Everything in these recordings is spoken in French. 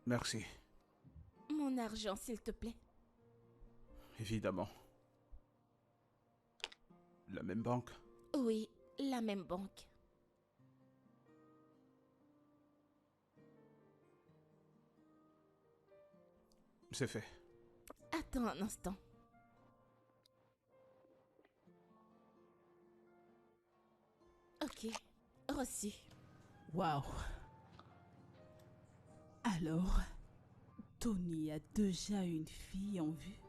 Merci. Mon argent, s'il te plaît. Évidemment. La même banque? Oui, la même banque. C'est fait. Attends un instant. Ok, reçu. Waouh. Alors, Tony a déjà une fille en vue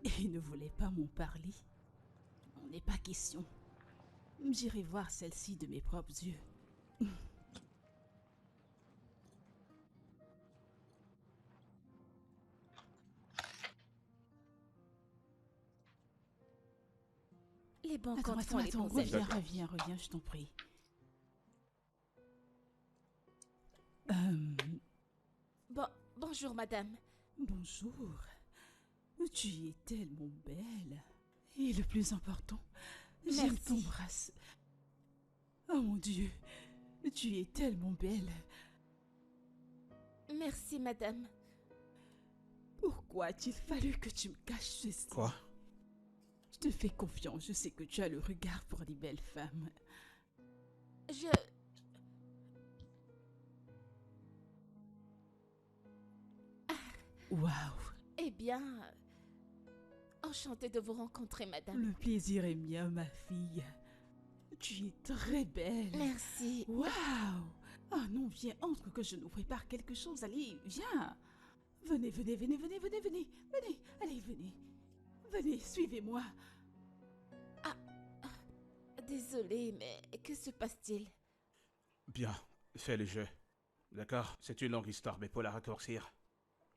et il ne voulait pas m'en parler. On n'est pas question. J'irai voir celle-ci de mes propres yeux. Les banques Attends, en font les bons amis. reviens, je t'en prie. Bonjour, madame. Bonjour. Tu es tellement belle. Et le plus important, j'aime Merci. ton bras. Oh mon Dieu, tu es tellement belle. Merci, madame. Pourquoi a-t-il fallu que tu me caches ceci? Quoi? Je te fais confiance, je sais que tu as le regard pour les belles femmes. Je... Waouh, Eh bien... Enchantée de vous rencontrer, madame. le plaisir est mien, ma fille. Tu es très belle. Merci. Waouh. Ah non, viens, entre que je nous prépare quelque chose. Allez, viens. Venez, venez, venez, venez, venez, venez. Venez, allez, venez. Venez, suivez-moi. Désolée, mais que se passe-t-il? Bien, fais le jeu. D'accord? C'est une longue histoire, mais pour la raccourcir,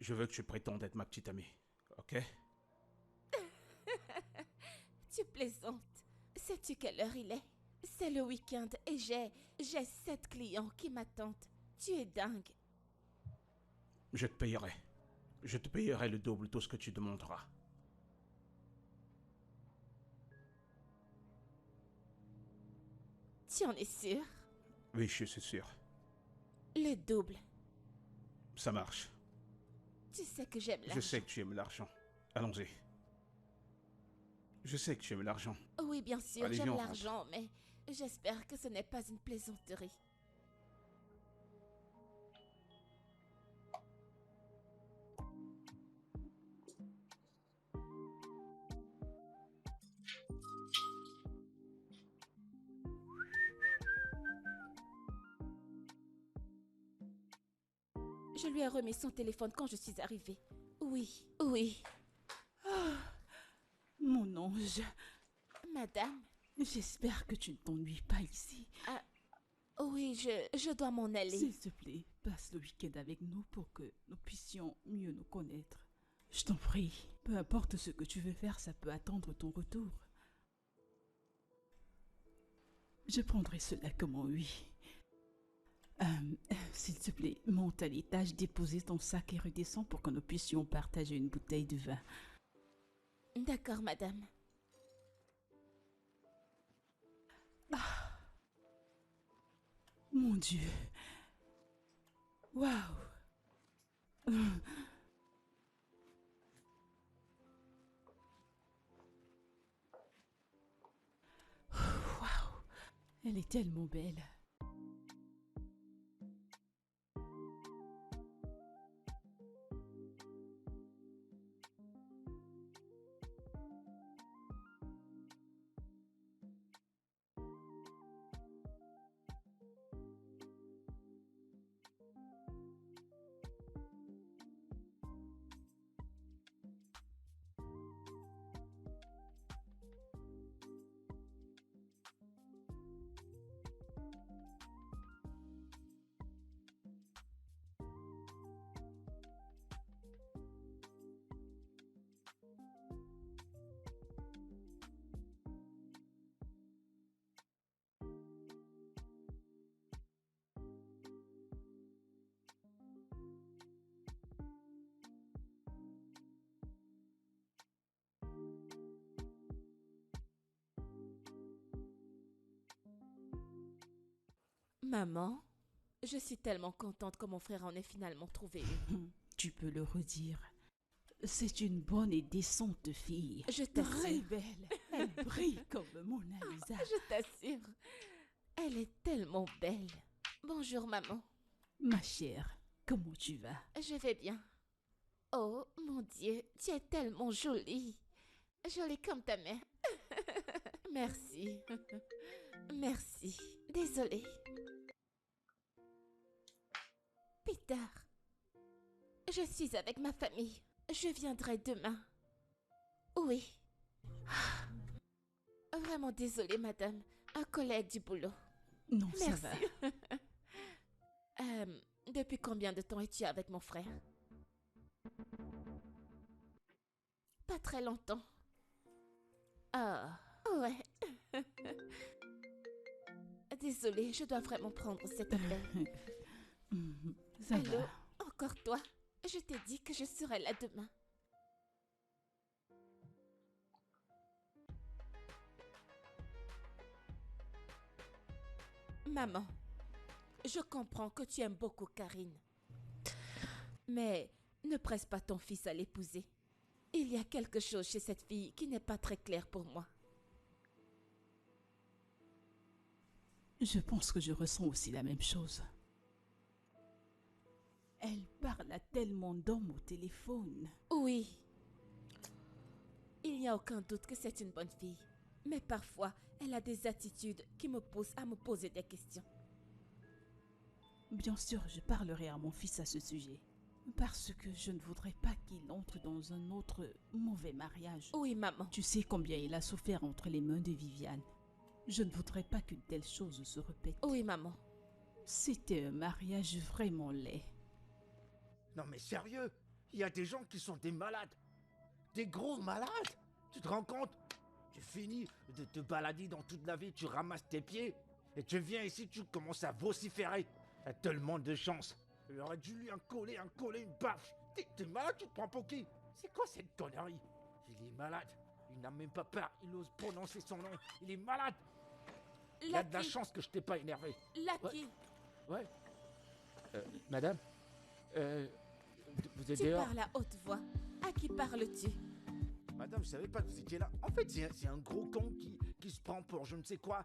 je veux que tu prétendes être ma petite amie. Ok? Tu plaisantes. Sais-tu quelle heure il est? C'est le week-end et j'ai 7 clients qui m'attendent. Tu es dingue. Je te payerai. Je te payerai le double tout ce que tu demanderas. Tu en es sûr? Oui, je suis sûr. Le double. Ça marche. Tu sais que j'aime l'argent. Je sais que tu aimes l'argent. Allons-y. Je sais que tu aimes l'argent. Oui, bien sûr, Allez, j'aime viens, on rentre. l'argent, mais j'espère que ce n'est pas une plaisanterie. Je lui ai remis son téléphone quand je suis arrivée. Oui, oui. Mon ange, Madame? j'espère que tu ne t'ennuies pas ici. Oui, je dois m'en aller. S'il te plaît, passe le week-end avec nous pour que nous puissions mieux nous connaître. Je t'en prie, peu importe ce que tu veux faire, ça peut attendre ton retour. Je prendrai cela comme un oui. S'il te plaît, monte à l'étage, dépose ton sac et redescends pour que nous puissions partager une bouteille de vin. D'accord, madame. Mon Dieu. Waouh. Waouh. Elle est tellement belle. Maman, je suis tellement contente que mon frère en ait finalement trouvé une. Tu peux le redire. C'est une bonne et décente fille. Je Très t'assure. belle. Elle brille comme Mona Lisa. Je t'assure. Elle est tellement belle. Bonjour, maman. Ma chère, comment tu vas? Je vais bien. Oh, mon Dieu, tu es tellement jolie. Jolie comme ta mère. Merci. Merci. Désolée. Peter, je suis avec ma famille. Je viendrai demain. Oui. Vraiment désolée, madame. Un collègue du boulot. Non, ça Merci. va. Depuis combien de temps es-tu avec mon frère? Pas très longtemps. Ah, ouais. Désolée, je dois vraiment prendre cet appel. Ça Allô, va. encore toi? Je t'ai dit que je serai là demain. Maman, je comprends que tu aimes beaucoup Karine. Mais ne presse pas ton fils à l'épouser. Il y a quelque chose chez cette fille qui n'est pas très clair pour moi. Je pense que je ressens aussi la même chose. Elle parle à tellement d'hommes au téléphone. Oui. Il n'y a aucun doute que c'est une bonne fille. Mais parfois, elle a des attitudes qui me poussent à me poser des questions. Bien sûr, je parlerai à mon fils à ce sujet. Parce que je ne voudrais pas qu'il entre dans un autre mauvais mariage. Oui, maman. Tu sais combien il a souffert entre les mains de Viviane. Je ne voudrais pas qu'une telle chose se répète. Oui, maman. C'était un mariage vraiment laid. Non mais sérieux, il y a des gens qui sont des malades. Des gros malades. Tu te rends compte? Tu finis de te balader dans toute la vie, tu ramasses tes pieds, et tu viens ici, tu commences à vociférer. T'as tellement de chance. Il aurait dû lui en coller, une baffe. T'es malade, tu te prends pour qui? C'est quoi cette connerie? Il est malade. Il n'a même pas peur, il ose prononcer son nom. Il est malade. Il y a de la Lucky. chance que je t'ai pas énervé. Lucky, Ouais. Madame, vous êtes tu dehors? parles à haute voix. À qui parles-tu? Madame, je savais pas que vous étiez là. En fait, c'est un gros con qui se prend pour je ne sais quoi.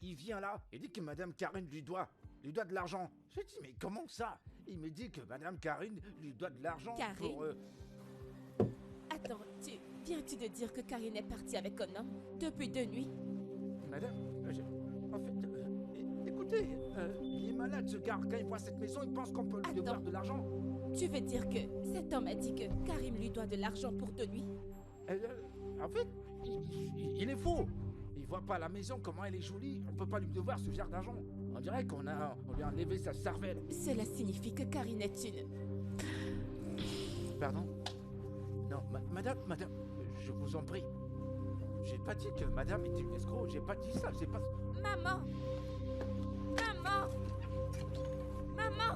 Il vient là et dit que Madame Karine lui doit de l'argent. Je dis, mais comment ça? Il me dit que Madame Karine lui doit de l'argent Karine? pour... Attends, viens-tu de dire que Karine est partie avec un homme depuis 2 nuits? Madame, en fait, écoutez, il est malade ce gars. Quand il voit cette maison, il pense qu'on peut lui devoir Attends. de l'argent. Tu veux dire que cet homme a dit que Karim lui doit de l'argent pour 2 nuits? En fait, il est faux. Il voit pas la maison, comment elle est jolie. On peut pas lui devoir ce genre d'argent. On dirait qu'on lui a enlevé sa cervelle. Cela signifie que Karine est une... Pardon? Non, madame, je vous en prie. J'ai pas dit que madame était une escroc, j'ai pas dit ça, j'ai pas... Maman! Maman! Maman!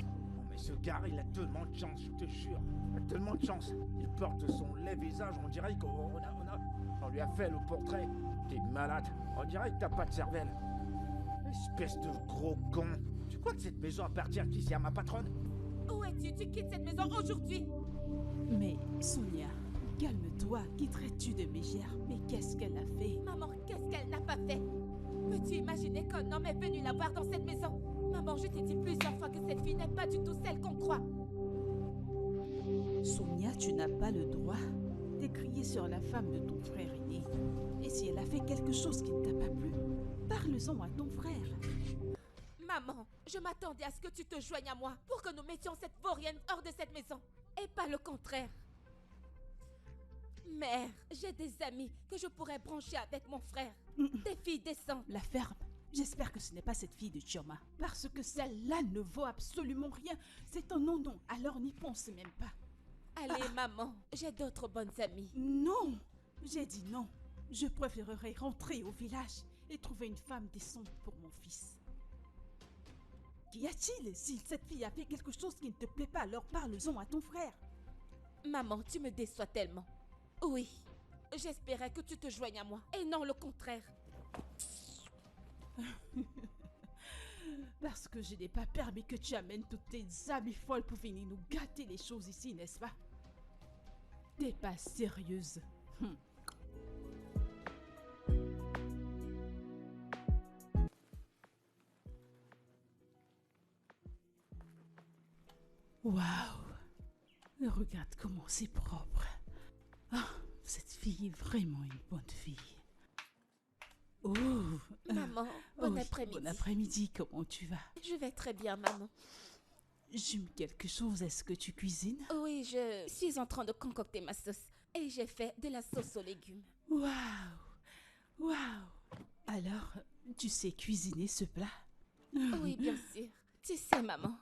Oh, mais ce gars, il a tellement de chance, je te jure. Il a tellement de chance. Il porte son laid visage, on dirait on lui a fait le portrait. T'es malade, on dirait que t'as pas de cervelle. Espèce de gros con. Tu crois que cette maison appartient ici à ma patronne? Où es-tu? Tu quittes cette maison aujourd'hui! Mais Sonia, calme-toi. Quitterais-tu de Mégère? Mais qu'est-ce qu'elle a fait? Maman, qu'est-ce qu'elle n'a pas fait? Peux-tu imaginer qu'un homme est venu la voir dans cette maison? Maman, je t'ai dit plusieurs fois que cette fille n'est pas du tout celle qu'on croit. Sonia, tu n'as pas le droit d'écrier sur la femme de ton frère aîné. Et si elle a fait quelque chose qui ne t'a pas plu, parle-en à ton frère. Maman, je m'attendais à ce que tu te joignes à moi pour que nous mettions cette vaurienne hors de cette maison. Et pas le contraire. Mère, j'ai des amis que je pourrais brancher avec mon frère. Des filles décentes. La ferme. J'espère que ce n'est pas cette fille de Chioma. Parce que celle-là ne vaut absolument rien. C'est un non-non, alors n'y pense même pas. Allez, maman, j'ai d'autres bonnes amies. Non! J'ai dit non. Je préférerais rentrer au village et trouver une femme décente pour mon fils. Qu'y a-t-il? Si cette fille a fait quelque chose qui ne te plaît pas, alors parle-en à ton frère. Maman, tu me déçois tellement. Oui, j'espérais que tu te joignes à moi, et non le contraire. Parce que je n'ai pas permis que tu amènes toutes tes amies folles pour venir nous gâter les choses ici, n'est-ce pas? T'es pas sérieuse. Waouh! Regarde comment c'est propre. Ah, cette fille est vraiment une bonne fille. Oh! Maman, bon après-midi. Bon après-midi, comment tu vas? Je vais très bien, maman. J'aime quelque chose, est-ce que tu cuisines? Oui, je suis en train de concocter ma sauce. Et j'ai fait de la sauce aux légumes. Waouh! Waouh! Alors, tu sais cuisiner ce plat? Oui, bien sûr. Tu sais, maman.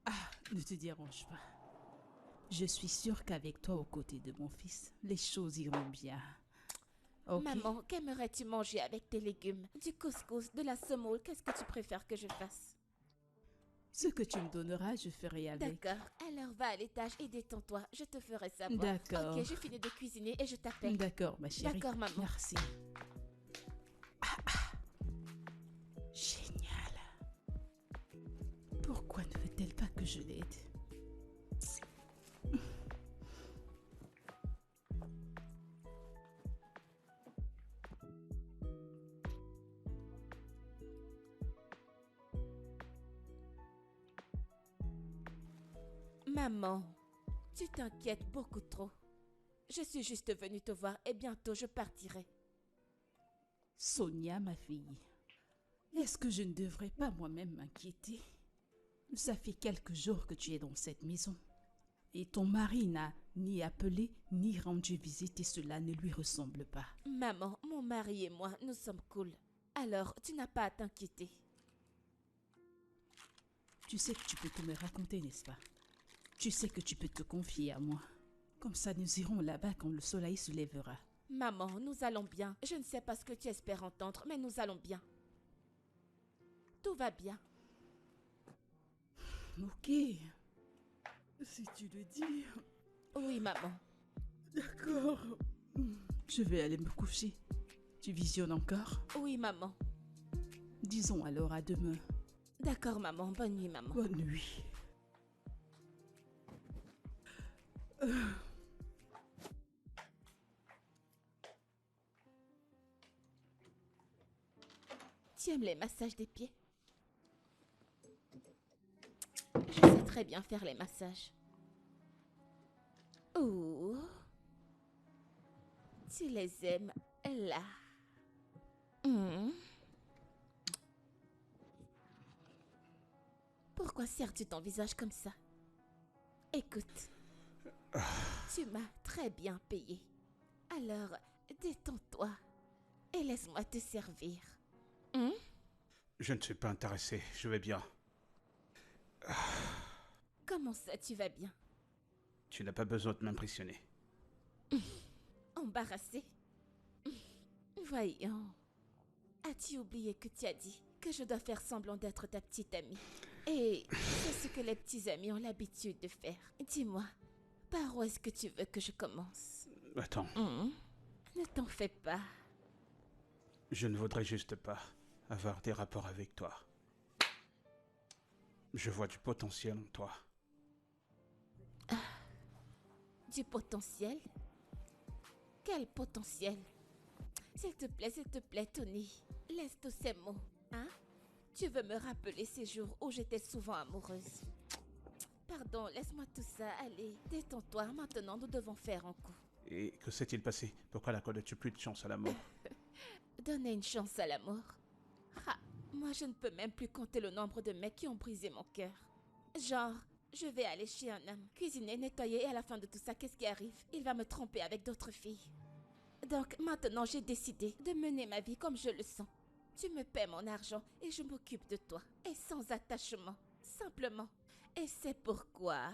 Ah, ne te dérange pas. Je suis sûre qu'avec toi aux côtés de mon fils, les choses iront bien. Ok. Maman, qu'aimerais-tu manger avec tes légumes? Du couscous, de la semoule, qu'est-ce que tu préfères que je fasse? Ce que tu me donneras, je ferai avec. D'accord. Alors va à l'étage et détends-toi. Je te ferai savoir. D'accord. Ok, j'ai fini de cuisiner et je t'appelle. D'accord, ma chérie. D'accord, maman. Merci. Génial. Pourquoi ne veut-elle pas que je l'aide? Maman, tu t'inquiètes beaucoup trop. Je suis juste venue te voir et bientôt je partirai. Sonia, ma fille, est-ce que je ne devrais pas moi-même m'inquiéter? Ça fait quelques jours que tu es dans cette maison. Et ton mari n'a ni appelé ni rendu visite et cela ne lui ressemble pas. Maman, mon mari et moi, nous sommes cool. Alors, tu n'as pas à t'inquiéter. Tu sais que tu peux tout me raconter, n'est-ce pas? Tu sais que tu peux te confier à moi. Comme ça, nous irons là-bas quand le soleil se lèvera. Maman, nous allons bien. Je ne sais pas ce que tu espères entendre, mais nous allons bien. Tout va bien. Ok. Si tu le dis. Oui, maman. D'accord. Je vais aller me coucher. Tu visionnes encore? Oui, maman. Disons alors à demain. D'accord, maman. Bonne nuit, maman. Bonne nuit. Tu aimes les massages des pieds? Je sais très bien faire les massages. Oh. Tu les aimes là. Pourquoi serres-tu ton visage comme ça? Écoute, tu m'as très bien payé. Alors, détends-toi et laisse-moi te servir. Je ne suis pas intéressé, je vais bien. Comment ça, tu vas bien? Tu n'as pas besoin de m'impressionner. Embarrassé? Voyons. As-tu oublié que tu as dit que je dois faire semblant d'être ta petite amie? Et c'est ce que les petits amis ont l'habitude de faire. Dis-moi, par où est-ce que tu veux que je commence? Attends, Ne t'en fais pas. je ne voudrais juste pas avoir des rapports avec toi. Je vois du potentiel en toi. Du potentiel? Quel potentiel? S'il te plaît, Tony, laisse tous ces mots, hein? Tu veux me rappeler ces jours où j'étais souvent amoureuse? Pardon, laisse-moi tout ça, allez, détends-toi, maintenant nous devons faire un coup. Et que s'est-il passé? Pourquoi n'accordes-tu plus de chance à l'amour? Donner une chance à l'amour? Ah, moi je ne peux même plus compter le nombre de mecs qui ont brisé mon cœur. Genre, je vais aller chez un homme, cuisiner, nettoyer et à la fin de tout ça, qu'est-ce qui arrive? Il va me tromper avec d'autres filles. Donc maintenant j'ai décidé de mener ma vie comme je le sens. Tu me paies mon argent et je m'occupe de toi. Et sans attachement, simplement. Et c'est pourquoi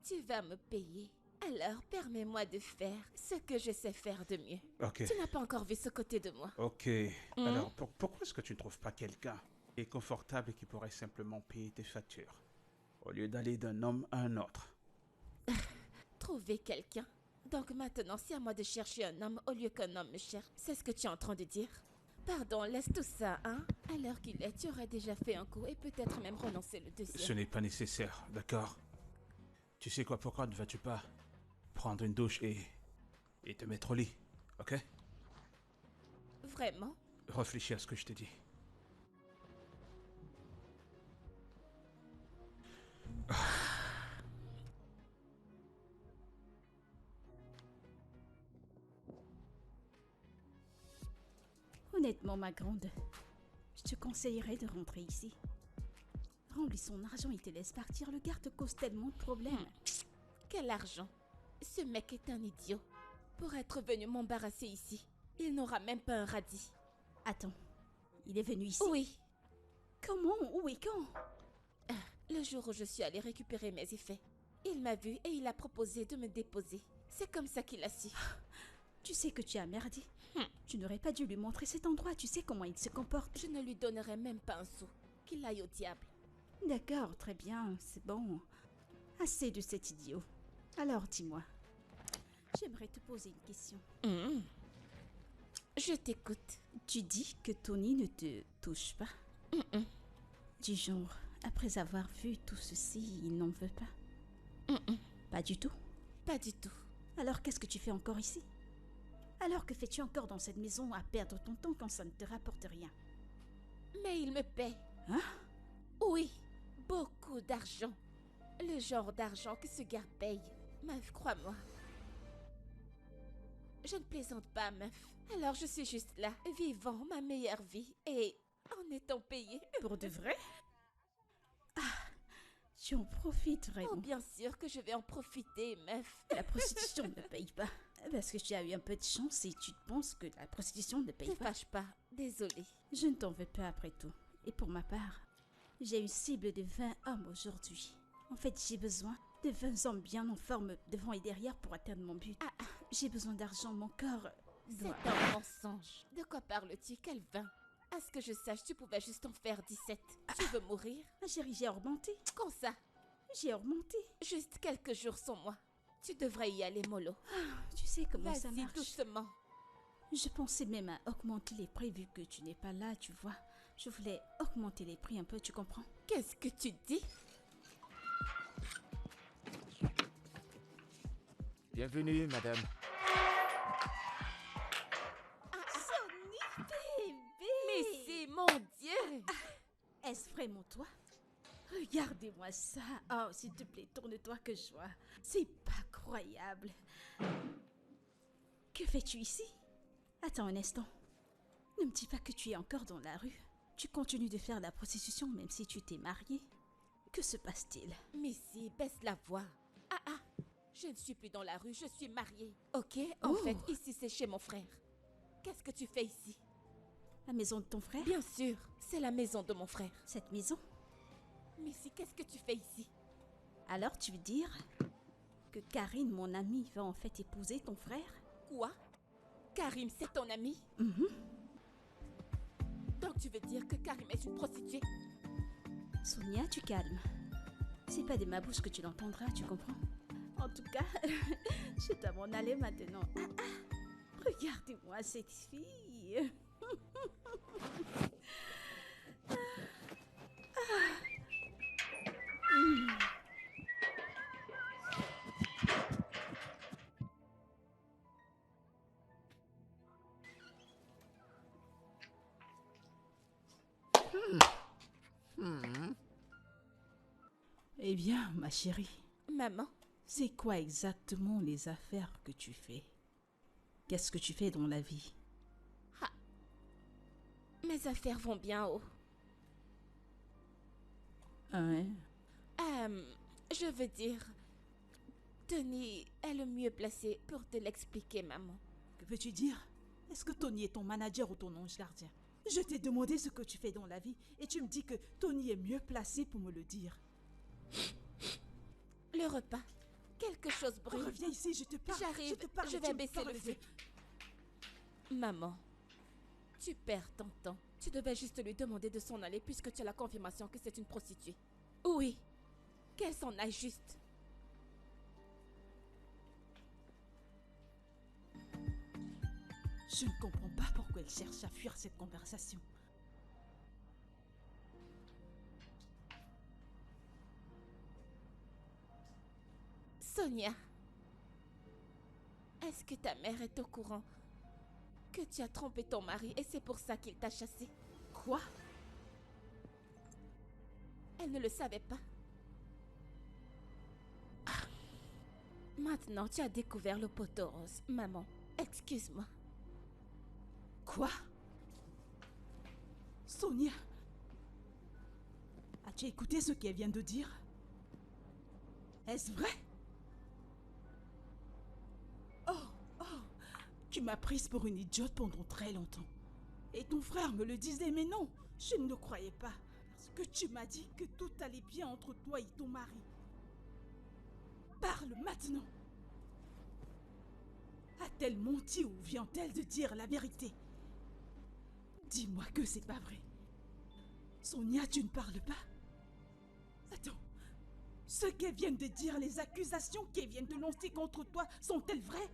tu vas me payer. Alors permets-moi de faire ce que je sais faire de mieux. Ok. Tu n'as pas encore vu ce côté de moi. Ok. Alors, pourquoi est-ce que tu ne trouves pas quelqu'un qui est confortable et qui pourrait simplement payer tes factures, au lieu d'aller d'un homme à un autre? Trouver quelqu'un. Donc maintenant, c'est à moi de chercher un homme au lieu qu'un homme me cherche. C'est ce que tu es en train de dire? Pardon, laisse tout ça, hein? À l'heure qu'il est, tu aurais déjà fait un coup et peut-être même renoncé le deuxième. Ce n'est pas nécessaire, d'accord? Tu sais quoi, pourquoi ne vas-tu pas prendre une douche et te mettre au lit, ok? Vraiment? Réfléchis à ce que je te dis. Honnêtement, ma grande, je te conseillerais de rentrer ici. Rends-lui son argent et te laisse partir. Le gars te cause tellement de problèmes. Quel argent? Ce mec est un idiot. Pour être venu m'embarrasser ici, il n'aura même pas un radis. Attends, il est venu ici? Oui, Comment? Où et quand? le jour où je suis allée récupérer mes effets. Il m'a vu et il a proposé de me déposer. C'est comme ça qu'il a su. Tu sais que tu as merdé. Tu n'aurais pas dû lui montrer cet endroit. Tu sais comment il se comporte. Je ne lui donnerai même pas un sou. Qu'il aille au diable. D'accord, très bien, c'est bon. Assez de cet idiot. Alors, dis-moi. J'aimerais te poser une question. Je t'écoute. Tu dis que Tony ne te touche pas? Du genre, après avoir vu tout ceci, il n'en veut pas? Pas du tout? Pas du tout. Alors qu'est-ce que tu fais encore ici? Alors que fais-tu encore dans cette maison à perdre ton temps quand ça ne te rapporte rien? Mais il me paie. Hein? Oui, beaucoup d'argent. Le genre d'argent que ce gars paye. Meuf, crois-moi. Je ne plaisante pas, meuf. Alors je suis juste là, vivant ma meilleure vie et en étant payée. Pour de vrai? Ah, tu en profites Oh, vraiment. bien sûr que je vais en profiter, meuf. La prostitution ne paye pas. Parce que tu as eu un peu de chance et tu penses que la prostitution ne paye Ne pas. fâche pas, désolée. Je ne t'en veux pas après tout. Et pour ma part, j'ai une cible de 20 hommes aujourd'hui. En fait, j'ai besoin de 20 hommes bien en forme devant et derrière pour atteindre mon but. J'ai besoin d'argent, mon corps C'est doit... un mensonge. De quoi parles-tu? Quel vin? À ce que je sache, tu pouvais juste en faire 17. Tu veux mourir? Ah, chérie, j'ai augmenté. Quand ça? J'ai augmenté. Juste quelques jours sans moi. Tu devrais y aller, mollo. Tu sais comment ça Vas-y, marche. doucement. Je pensais même à augmenter les prix vu que tu n'es pas là, tu vois. Je voulais augmenter les prix un peu, tu comprends? Qu'est-ce que tu dis? Bienvenue, madame. Sonny, bébé! Mais c'est mon Dieu! Est-ce vraiment toi? Regardez-moi ça. Oh, s'il te plaît, tourne-toi que je vois. C'est pas croyable. Que fais-tu ici? Attends un instant. Ne me dis pas que tu es encore dans la rue. Tu continues de faire la prostitution même si tu t'es mariée. Que se passe-t-il? Missy, baisse la voix. Je ne suis plus dans la rue, je suis mariée. Ok, en Oh. fait, ici c'est chez mon frère. Qu'est-ce que tu fais ici? La maison de ton frère? Bien sûr, c'est la maison de mon frère. Cette maison? Missy, qu'est-ce que tu fais ici? Alors tu veux dire que Karine, mon amie, va en fait épouser ton frère? Quoi? Karim, c'est ton ami? Donc tu veux dire que Karim est une prostituée? Sonia, tu calmes. C'est pas de ma bouche que tu l'entendras, tu comprends? En tout cas, je dois m'en aller maintenant. Regardez-moi cette fille. Eh bien, ma chérie, Maman, c'est quoi exactement les affaires que tu fais? Qu'est-ce que tu fais dans la vie? mes affaires vont bien haut. Hein? Je veux dire, Tony est le mieux placé pour te l'expliquer, maman. Que veux-tu dire? Est-ce que Tony est ton manager ou ton ange gardien? Je t'ai demandé ce que tu fais dans la vie et tu me dis que Tony est mieux placé pour me le dire. Le repas, quelque chose brûle. Reviens ici, je te parle. J'arrive, te parle, je tu vais me baisser parles le de- feu. Maman, tu perds ton temps. Tu devais juste lui demander de s'en aller puisque tu as la confirmation que c'est une prostituée. Oui, qu'elle s'en aille juste. Je ne comprends pas pourquoi pourquoi il cherche à fuir cette conversation. Sonia, est-ce que ta mère est au courant que tu as trompé ton mari et c'est pour ça qu'il t'a chassée? Quoi? Elle ne le savait pas. Maintenant, tu as découvert le poteau rose. Maman, excuse-moi. Quoi? Sonia, as-tu écouté ce qu'elle vient de dire? Est-ce vrai? Tu m'as prise pour une idiote pendant très longtemps. Et ton frère me le disait, mais non, je ne le croyais pas. Parce que tu m'as dit que tout allait bien entre toi et ton mari. Parle maintenant. A-t-elle menti ou vient-elle de dire la vérité? Dis-moi que c'est pas vrai. Sonia, tu ne parles pas? Attends. Ce qu'elles viennent de dire, les accusations qu'elles viennent de lancer contre toi, sont-elles vraies?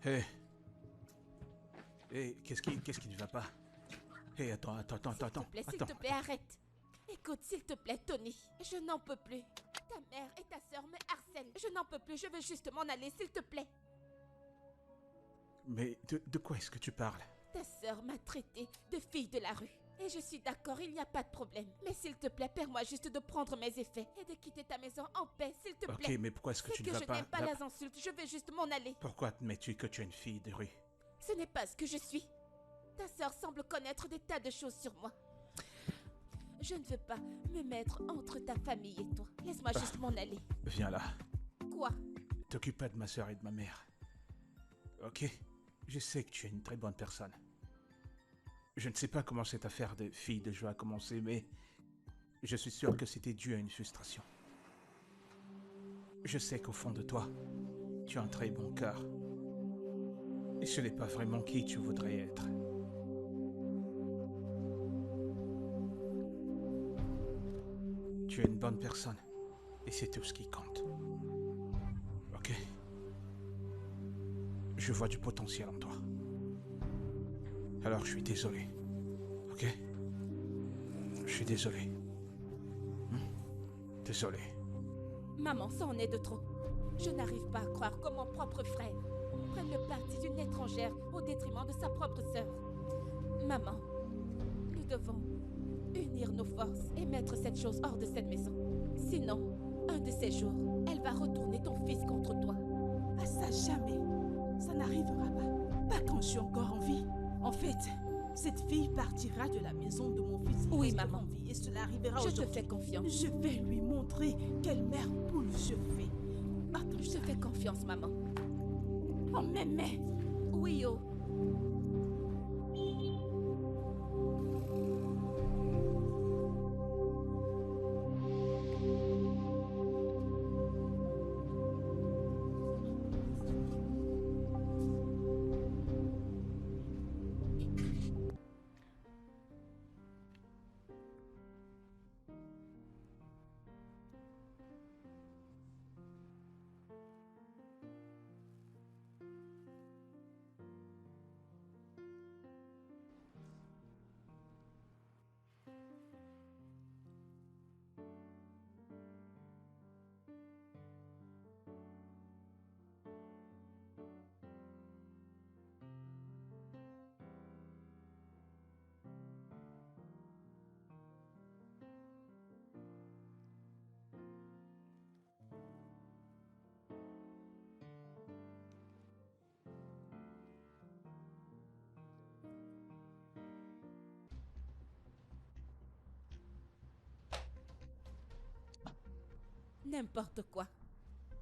Hé. Hé, qu'est-ce qui ne va pas? Hé, attends. S'il te plaît, arrête. Écoute, s'il te plaît, Tony. Je n'en peux plus. Ta mère et ta sœur me harcèlent. Je n'en peux plus, je veux juste m'en aller, s'il te plaît. Mais de quoi est-ce que tu parles? Ta sœur m'a traitée de fille de la rue. Et je suis d'accord, il n'y a pas de problème. Mais s'il te plaît, permets-moi juste de prendre mes effets et de quitter ta maison en paix, s'il te plaît. Ok, mais pourquoi est-ce que tu ne vas pas... C'est que je n'aime pas les insultes, je veux juste m'en aller. Pourquoi admets-tu que tu es une fille de rue? Ce n'est pas ce que je suis. Ta sœur semble connaître des tas de choses sur moi. Je ne veux pas me mettre entre ta famille et toi. Laisse-moi juste m'en aller. Viens là. Quoi? T'occupe pas de ma sœur et de ma mère. Ok? Je sais que tu es une très bonne personne. Je ne sais pas comment cette affaire de fille de jeu a commencé, mais je suis sûr que c'était dû à une frustration. Je sais qu'au fond de toi, tu as un très bon cœur. Et ce n'est pas vraiment qui tu voudrais être. Tu es une bonne personne. Et c'est tout ce qui compte. Ok? Je vois du potentiel en toi. Alors je suis désolé. Ok? Je suis désolé. Désolé. Maman, ça en est de trop. Je n'arrive pas à croire que mon propre frère prenne le parti d'une étrangère au détriment de sa propre sœur. Maman, nous devons unir nos forces et mettre cette chose hors de cette maison. Sinon, un de ces jours, elle va retourner ton fils contre toi. Ah ça, jamais. Ça n'arrivera pas. Pas quand je suis encore en vie. En fait, cette fille partira de la maison de mon fils. Oui, maman. En vie et cela arrivera Je aujourd'hui. te fais confiance. Je vais lui montrer quelle mère poule je fais. Attends, Je te fais confiance, maman. Oh, mais... Oui, oh. N'importe quoi.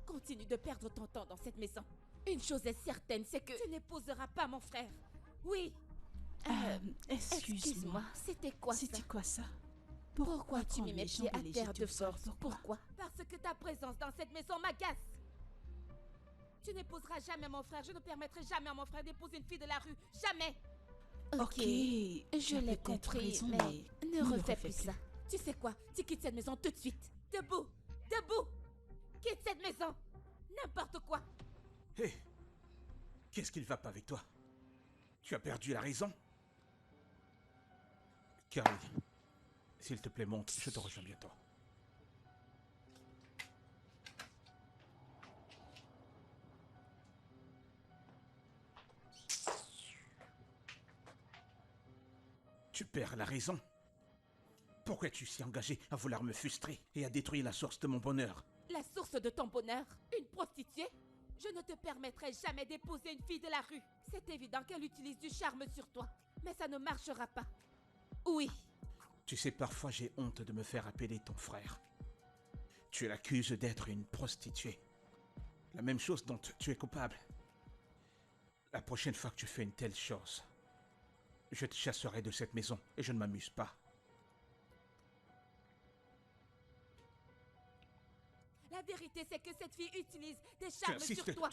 Continue de perdre ton temps dans cette maison. Une chose est certaine, c'est que tu n'épouseras pas mon frère. Oui. Excuse-moi. C'était quoi ça? C'était quoi ça? Pourquoi tu mets mes pieds à terre de force? Pourquoi? Pourquoi? Parce que ta présence dans cette maison m'agace. Tu n'épouseras jamais mon frère. Je ne permettrai jamais à mon frère d'épouser une fille de la rue. Jamais. Ok, Je l'ai compris, mais ne refais plus ça. Tu sais quoi? Tu quittes cette maison tout de suite. Debout! Debout! Quitte cette maison! N'importe quoi! Hé! Qu'est-ce qui ne va pas avec toi? Tu as perdu la raison? Karine, s'il te plaît, monte, je te rejoins bientôt. Tu perds la raison. Pourquoi es-tu si engagé à vouloir me frustrer et à détruire la source de mon bonheur? La source de ton bonheur? Une prostituée? Je ne te permettrai jamais d'épouser une fille de la rue. C'est évident qu'elle utilise du charme sur toi. Mais ça ne marchera pas. Oui. Tu sais, parfois j'ai honte de me faire appeler ton frère. Tu l'accuses d'être une prostituée. La même chose dont tu es coupable. La prochaine fois que tu fais une telle chose, je te chasserai de cette maison et je ne m'amuse pas. La vérité, c'est que cette fille utilise des charmes sur toi.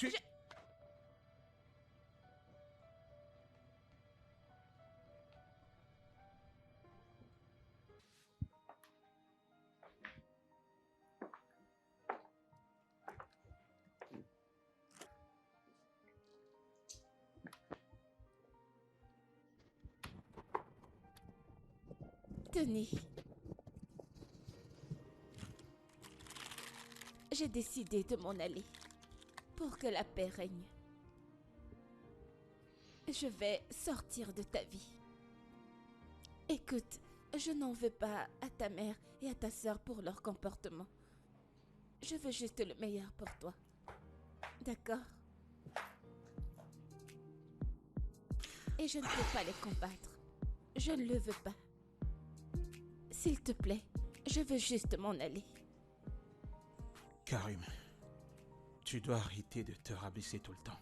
Tony, j'ai décidé de m'en aller pour que la paix règne. Je vais sortir de ta vie. Écoute, je n'en veux pas à ta mère et à ta sœur pour leur comportement. Je veux juste le meilleur pour toi. D'accord? Et je ne peux pas les combattre. Je ne le veux pas. S'il te plaît, je veux juste m'en aller. Karim, tu dois arrêter de te rabaisser tout le temps.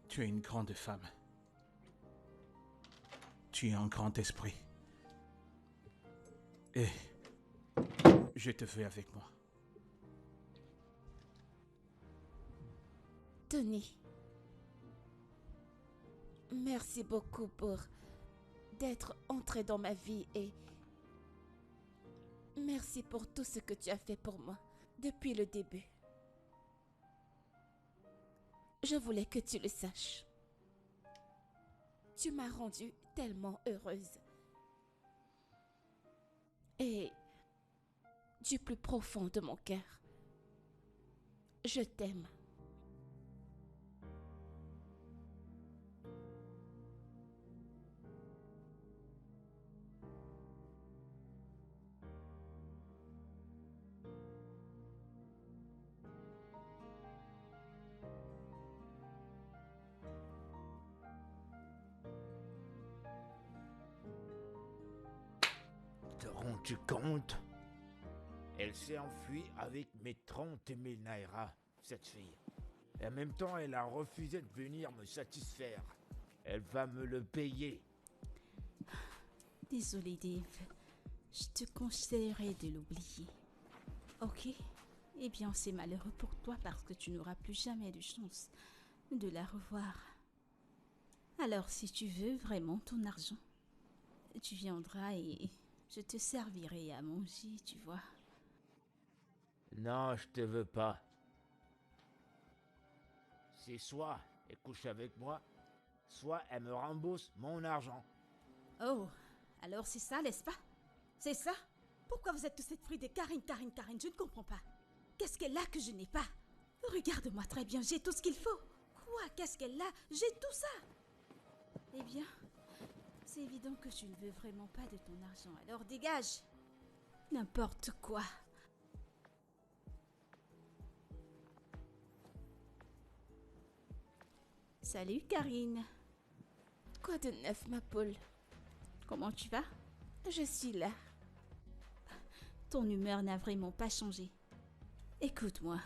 Tu es une grande femme. Tu es un grand esprit. Et je te veux avec moi. Tony, merci beaucoup pour d'être entré dans ma vie et merci pour tout ce que tu as fait pour moi depuis le début. Je voulais que tu le saches. Tu m'as rendue tellement heureuse. Et du plus profond de mon cœur, je t'aime. Te rends-tu compte? Elle s'est enfuie avec mes 30 000 naira, cette fille. Et en même temps, elle a refusé de venir me satisfaire. Elle va me le payer. Désolé, Dave. Je te conseillerais de l'oublier. Ok? Eh bien, c'est malheureux pour toi parce que tu n'auras plus jamais de chance de la revoir. Alors, si tu veux vraiment ton argent, tu viendras et je te servirai à manger, tu vois. Non, je te veux pas. C'est soit elle couche avec moi, soit elle me rembourse mon argent. Oh, alors c'est ça, n'est-ce pas? C'est ça? Pourquoi vous êtes tous cette fruit de Karine? Je ne comprends pas. Qu'est-ce qu'elle a que je n'ai pas? Regarde-moi très bien, j'ai tout ce qu'il faut. Quoi? Qu'est-ce qu'elle a? J'ai tout ça. Eh bien, c'est évident que tu ne veux vraiment pas de ton argent, alors dégage. N'importe quoi. Salut Karine. Quoi de neuf, ma poule? Comment tu vas? Je suis là. Ton humeur n'a vraiment pas changé. Écoute-moi,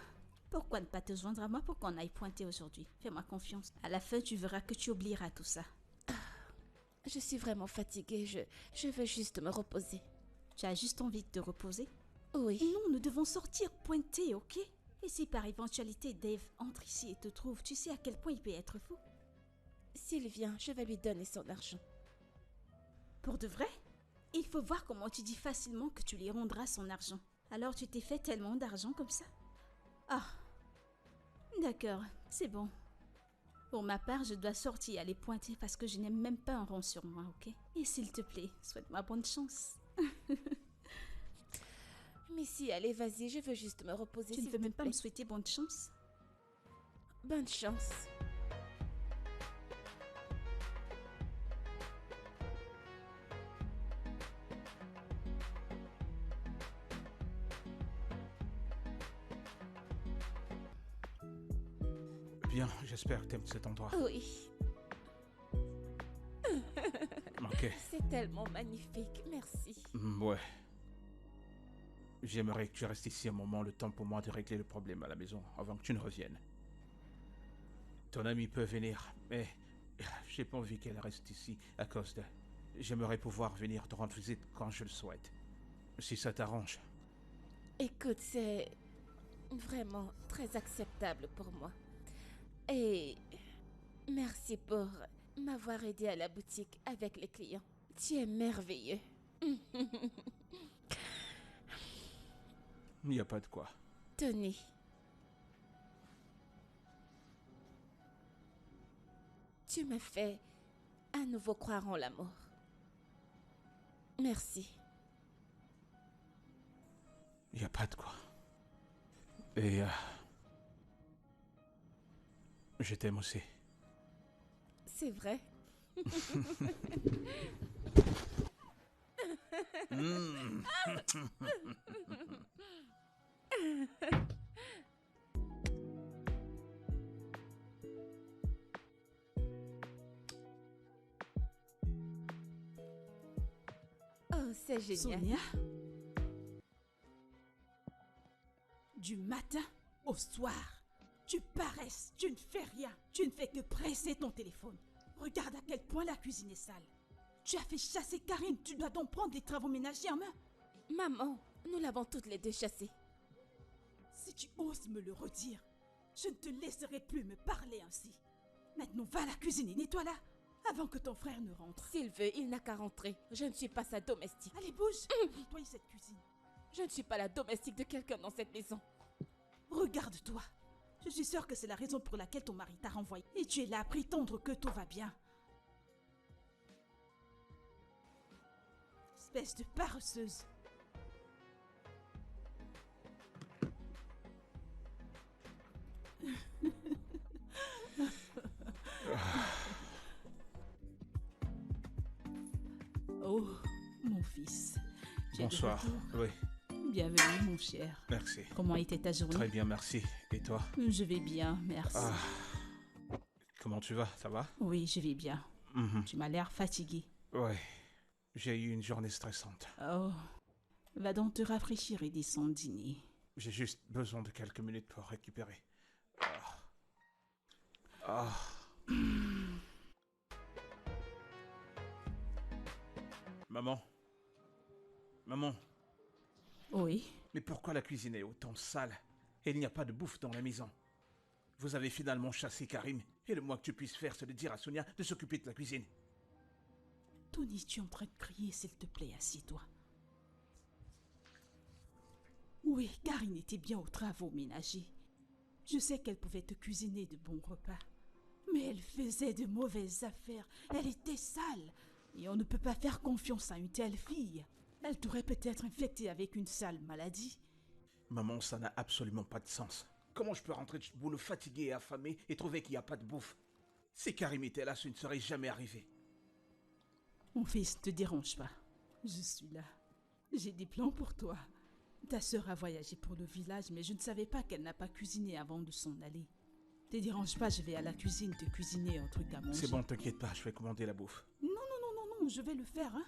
pourquoi ne pas te joindre à moi pour qu'on aille pointer aujourd'hui? Fais-moi confiance. À la fin, tu verras que tu oublieras tout ça. Je suis vraiment fatiguée. Je veux juste me reposer. Tu as juste envie de te reposer? Oui. Non, nous devons sortir pointer, ok? Et si par éventualité Dave entre ici et te trouve, tu sais à quel point il peut être fou? S'il vient, je vais lui donner son argent. Pour de vrai? Il faut voir comment tu dis facilement que tu lui rendras son argent. Alors tu t'es fait tellement d'argent comme ça? Ah, d'accord, c'est bon. Pour ma part, je dois sortir et aller pointer parce que je n'ai même pas un rond sur moi, ok? Et s'il te plaît, souhaite-moi bonne chance. Mais si, allez, vas-y, je veux juste me reposer, Tu ne s'il veux te même pas plaît. me souhaiter bonne chance? Bonne chance. Bien, j'espère que t'aimes cet endroit. Oui, Ok. c'est tellement magnifique, merci. Ouais. J'aimerais que tu restes ici un moment, le temps pour moi de régler le problème à la maison, avant que tu ne reviennes. Ton ami peut venir, mais j'ai pas envie qu'elle reste ici à cause de... J'aimerais pouvoir venir te rendre visite quand je le souhaite. Si ça t'arrange. Écoute, c'est vraiment très acceptable pour moi. Et merci pour m'avoir aidé à la boutique avec les clients. Tu es merveilleux. Il n'y a pas de quoi. Tony. Tu me fais à nouveau croire en l'amour. Merci. Il n'y a pas de quoi. Et... je t'aime aussi. C'est vrai. Oh, c'est génial. Sonia? Du matin au soir, tu paresses, tu ne fais rien. Tu ne fais que presser ton téléphone. Regarde à quel point la cuisine est sale. Tu as fait chasser Karine, tu dois donc prendre les travaux ménagers en main. Maman, nous l'avons toutes les deux chassée. Si tu oses me le redire, je ne te laisserai plus me parler ainsi. Maintenant, va à la cuisine et nettoie-la avant que ton frère ne rentre. S'il veut, il n'a qu'à rentrer. Je ne suis pas sa domestique. Allez, bouge, nettoie cette cuisine. Je ne suis pas la domestique de quelqu'un dans cette maison. Regarde-toi. Je suis sûre que c'est la raison pour laquelle ton mari t'a renvoyé. Et tu es là à prétendre que tout va bien. Espèce de paresseuse. Oh, mon fils. Tu es de Bonsoir. retour. Oui, Bienvenue, mon cher. merci. Comment était ta journée? Très bien, merci. Et toi? Je vais bien, merci. Comment tu vas? Ça va? Oui, je vais bien. Mhm. Tu m'as l'air fatigué. Ouais. J'ai eu une journée stressante. Oh, va donc te rafraîchir et descendre dîner. J'ai juste besoin de quelques minutes pour récupérer. Ah. Maman? Maman? Oui, Mais pourquoi la cuisine est autant sale? Et il n'y a pas de bouffe dans la maison. Vous avez finalement chassé Karim, et le moins que tu puisses faire, c'est de dire à Sonia de s'occuper de la cuisine. Tony, tu es en train de crier, s'il te plaît, assieds-toi. Oui, Karine était bien aux travaux ménagers. Je sais qu'elle pouvait te cuisiner de bons repas. Mais elle faisait de mauvaises affaires. Elle était sale. Et on ne peut pas faire confiance à une telle fille. Elle t'aurait peut-être infectée avec une sale maladie. Maman, ça n'a absolument pas de sens. Comment je peux rentrer de boulot fatigué et affamé et trouver qu'il n'y a pas de bouffe? Si Karim était là, ce ne serait jamais arrivé. Mon fils, ne te dérange pas. Je suis là. J'ai des plans pour toi. Ta sœur a voyagé pour le village, mais je ne savais pas qu'elle n'a pas cuisiné avant de s'en aller. Te dérange pas, je vais à la cuisine te cuisiner un truc à manger. C'est bon, t'inquiète pas, je vais commander la bouffe. Non, je vais le faire, hein.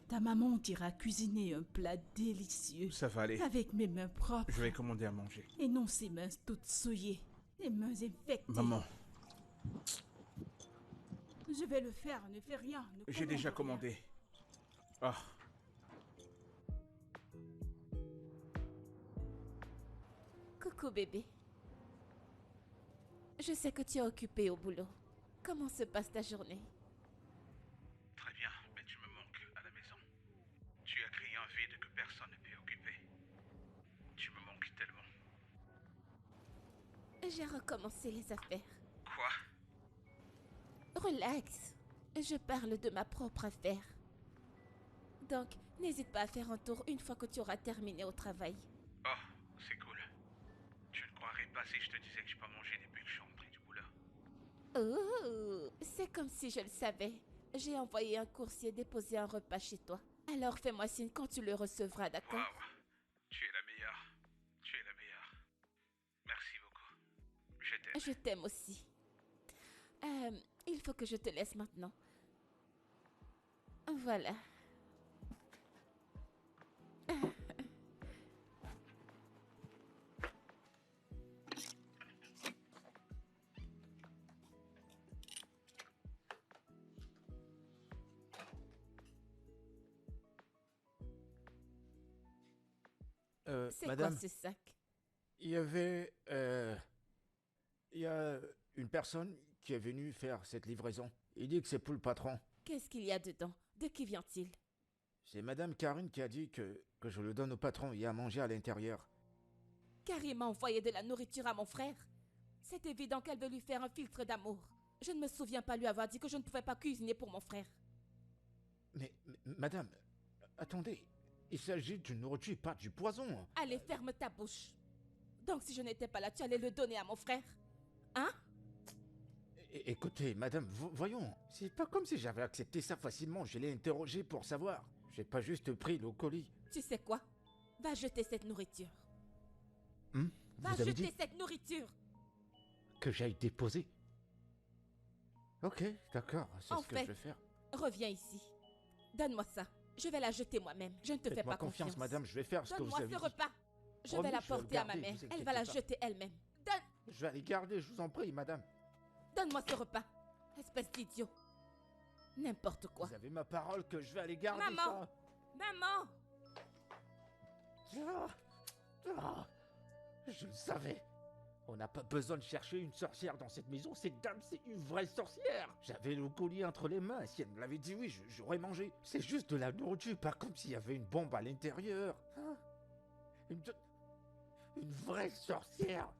Ta maman t'ira cuisiner un plat délicieux. Ça va aller. Avec mes mains propres. Je vais commander à manger. Et non ces mains toutes souillées. Les mains infectées. Maman, Je vais le faire, ne fais rien. Ne j'ai commande déjà rien. commandé. Ah, Coucou bébé. Je sais que tu es occupé au boulot. Comment se passe ta journée? très bien, mais tu me vide que personne ne peut occuper. Tu me manques tellement. J'ai recommencé les affaires. Quoi? Relax. Je parle de ma propre affaire. Donc, n'hésite pas à faire un tour une fois que tu auras terminé au travail. Oh, c'est cool. Tu ne croirais pas si je te disais que je n'ai pas mangé depuis que je suis rentré du boulot. Oh, c'est comme si je le savais. J'ai envoyé un coursier déposer un repas chez toi. Alors fais-moi signe quand tu le recevras, d'accord? Waouh, tu es la meilleure. Tu es la meilleure. Merci beaucoup. Je t'aime. Je t'aime aussi. Il faut que je te laisse maintenant. Voilà. C'est Madame, quoi ce sac? il y avait... il y a une personne qui est venue faire cette livraison. Il dit que c'est pour le patron. Qu'est-ce qu'il y a dedans? De qui vient-il? C'est Madame Karine qui a dit que je le donne au patron. Il y a à manger à l'intérieur. Carrément envoyé de la nourriture à mon frère. C'est évident qu'elle veut lui faire un filtre d'amour. Je ne me souviens pas lui avoir dit que je ne pouvais pas cuisiner pour mon frère. Mais madame, attendez. Il s'agit d'une nourriture, pas du poison. Allez, ferme ta bouche. Donc si je n'étais pas là, tu allais le donner à mon frère? Hein? Écoutez, madame, voyons. C'est pas comme si j'avais accepté ça facilement. Je l'ai interrogé pour savoir. J'ai pas juste pris le colis. Tu sais quoi? Va jeter cette nourriture. Va Vous avez jeter dit cette nourriture. que j'aille déposer. Ok, d'accord. C'est En ce que fait, je vais faire. Reviens ici. Donne-moi ça. Je vais la jeter moi-même. Je ne te fais Faites-moi pas confiance. madame. Je vais faire ce que vous Donne-moi avez ce dit. repas. Je Promis, vais la je vais le porter à ma garder, mère. vous Elle va la inquiétez pas. jeter elle-même. Donne. Je vais aller garder, je vous en prie, madame. Donne-moi ce repas. Espèce d'idiot. N'importe quoi. Vous avez ma parole que je vais aller garder Maman. ça. Maman. Je le savais. On n'a pas besoin de chercher une sorcière dans cette maison. Cette dame, c'est une vraie sorcière. J'avais le collier entre les mains. Si elle me l'avait dit, oui, j'aurais mangé. C'est juste de la nourriture, pas comme s'il y avait une bombe à l'intérieur. Une vraie sorcière.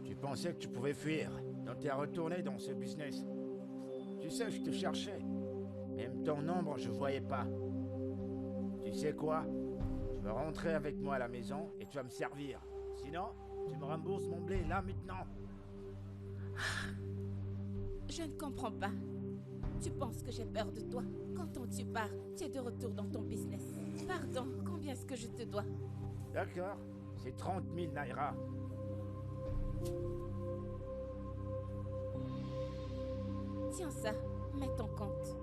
Tu pensais que tu pouvais fuir, donc t'es retourné dans ce business. Tu sais, je te cherchais. Même ton ombre, je voyais pas. Tu sais quoi? Tu vas rentrer avec moi à la maison et tu vas me servir. Sinon, tu me rembourses mon blé là maintenant. Je ne comprends pas. Tu penses que j'ai peur de toi? Quand tu pars, tu es de retour dans ton business. Pardon, combien est-ce que je te dois? D'accord, c'est 30 000 naira. Tiens ça, mets ton compte.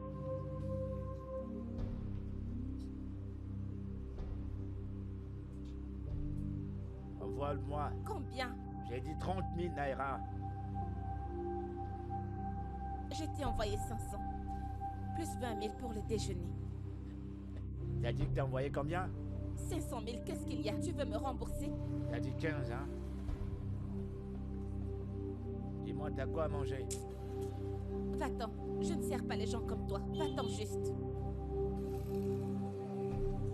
Envoie-le-moi. Combien? J'ai dit 30 000 naira. Je t'ai envoyé 500. Plus 20 000 pour le déjeuner. T'as dit que t'as envoyé combien? 500 000, qu'est-ce qu'il y a? Tu veux me rembourser? T'as dit 15, hein? Dis-moi, t'as quoi à manger? Va-t'en, je ne sers pas les gens comme toi. Va-t'en juste.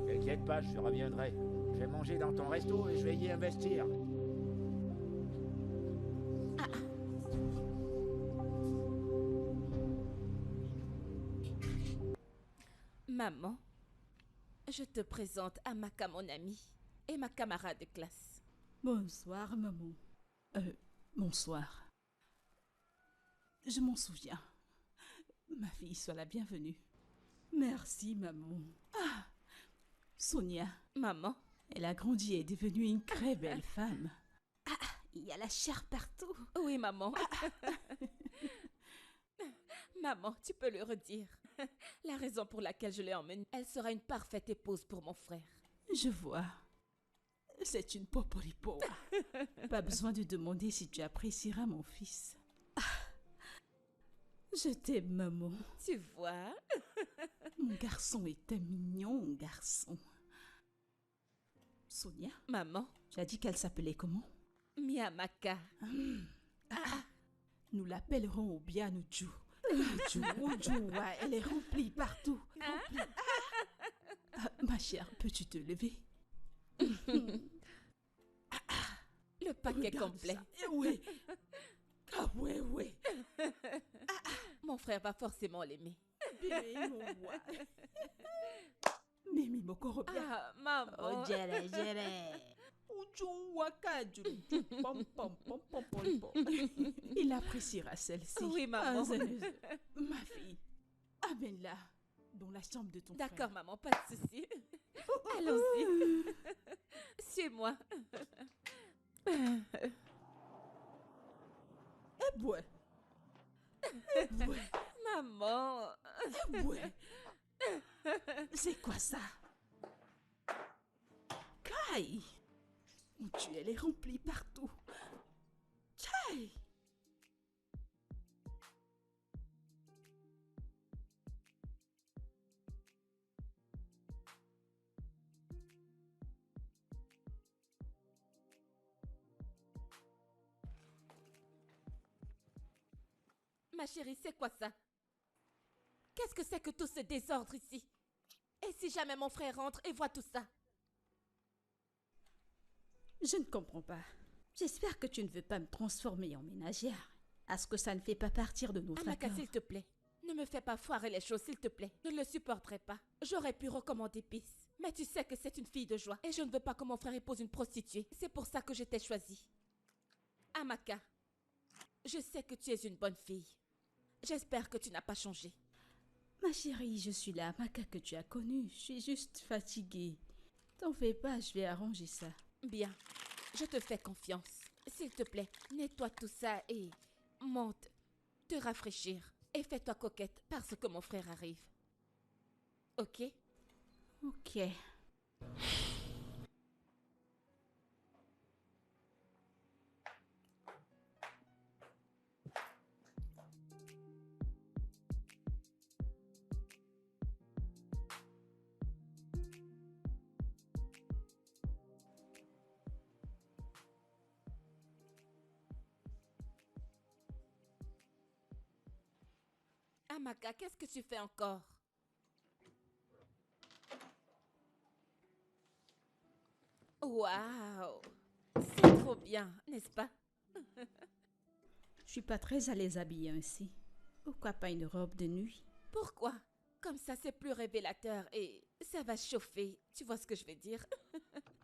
T'inquiète pas, je reviendrai. Je vais manger dans ton resto et je vais y investir. Maman, je te présente Amaka, mon amie, et ma camarade de classe. Bonsoir, maman. Bonsoir. Je m'en souviens. Ma fille, sois la bienvenue. Merci, maman. Ah, Sonia, Maman, elle a grandi et est devenue une très belle femme. Ah, il y a la chair partout. oui, maman. Maman, tu peux le redire. La raison pour laquelle je l'ai emmenée, elle sera une parfaite épouse pour mon frère. Je vois. C'est une poporipo. Pas besoin de demander si tu apprécieras mon fils. Ah, Je t'aime, maman. Tu vois? Mon garçon est un mignon garçon. Sonia, Maman, tu as dit qu'elle s'appelait comment? Miamaka. Nous l'appellerons Obianuju. Uju, ouais, elle est remplie partout. Remplie. Ma chère, peux-tu te lever? Le paquet Regarde complet. ça. Eh ouais. Ah ouais, ouais. Mon frère va forcément l'aimer. Bébé, mon roi. Mimi mokoro bien. Ah, maman. Oh, jere. Uju waka juru. Pom, pom, pom, pom, pom, pom. Il appréciera celle-ci. Oui, maman. Ma fille, amène-la dans la chambre de ton frère. D'accord, maman, pas de souci. Allons-y. Suis-moi. Eh ouais. Eh ouais. Maman. Eh ouais. C'est quoi ça? Kai! Mon Dieu, elle est remplie partout. Kai! Ma chérie, c'est quoi ça? Qu'est-ce que c'est que tout ce désordre ici? Et si jamais mon frère rentre et voit tout ça? Je ne comprends pas. J'espère que tu ne veux pas me transformer en ménagère. À ce que ça ne fait pas partir de notre Amaka, accord. s'il te plaît, ne me fais pas foirer les choses, s'il te plaît. Je ne le supporterai pas. J'aurais pu recommander Peace. Mais tu sais que c'est une fille de joie. Et je ne veux pas que mon frère épouse une prostituée. C'est pour ça que je t'ai choisie. Amaka, je sais que tu es une bonne fille. J'espère que tu n'as pas changé. Ma chérie, je suis la Amaka que tu as connue. Je suis juste fatiguée. T'en fais pas, je vais arranger ça. Bien, je te fais confiance. S'il te plaît, nettoie tout ça et monte te rafraîchir. Et fais-toi coquette parce que mon frère arrive. Ok? Ok. Amaka, qu'est-ce que tu fais encore? Waouh! C'est trop bien, n'est-ce pas? Je suis pas très à l'aise habillée ainsi. Pourquoi pas une robe de nuit? Pourquoi? Comme ça, c'est plus révélateur et ça va chauffer. Tu vois ce que je veux dire?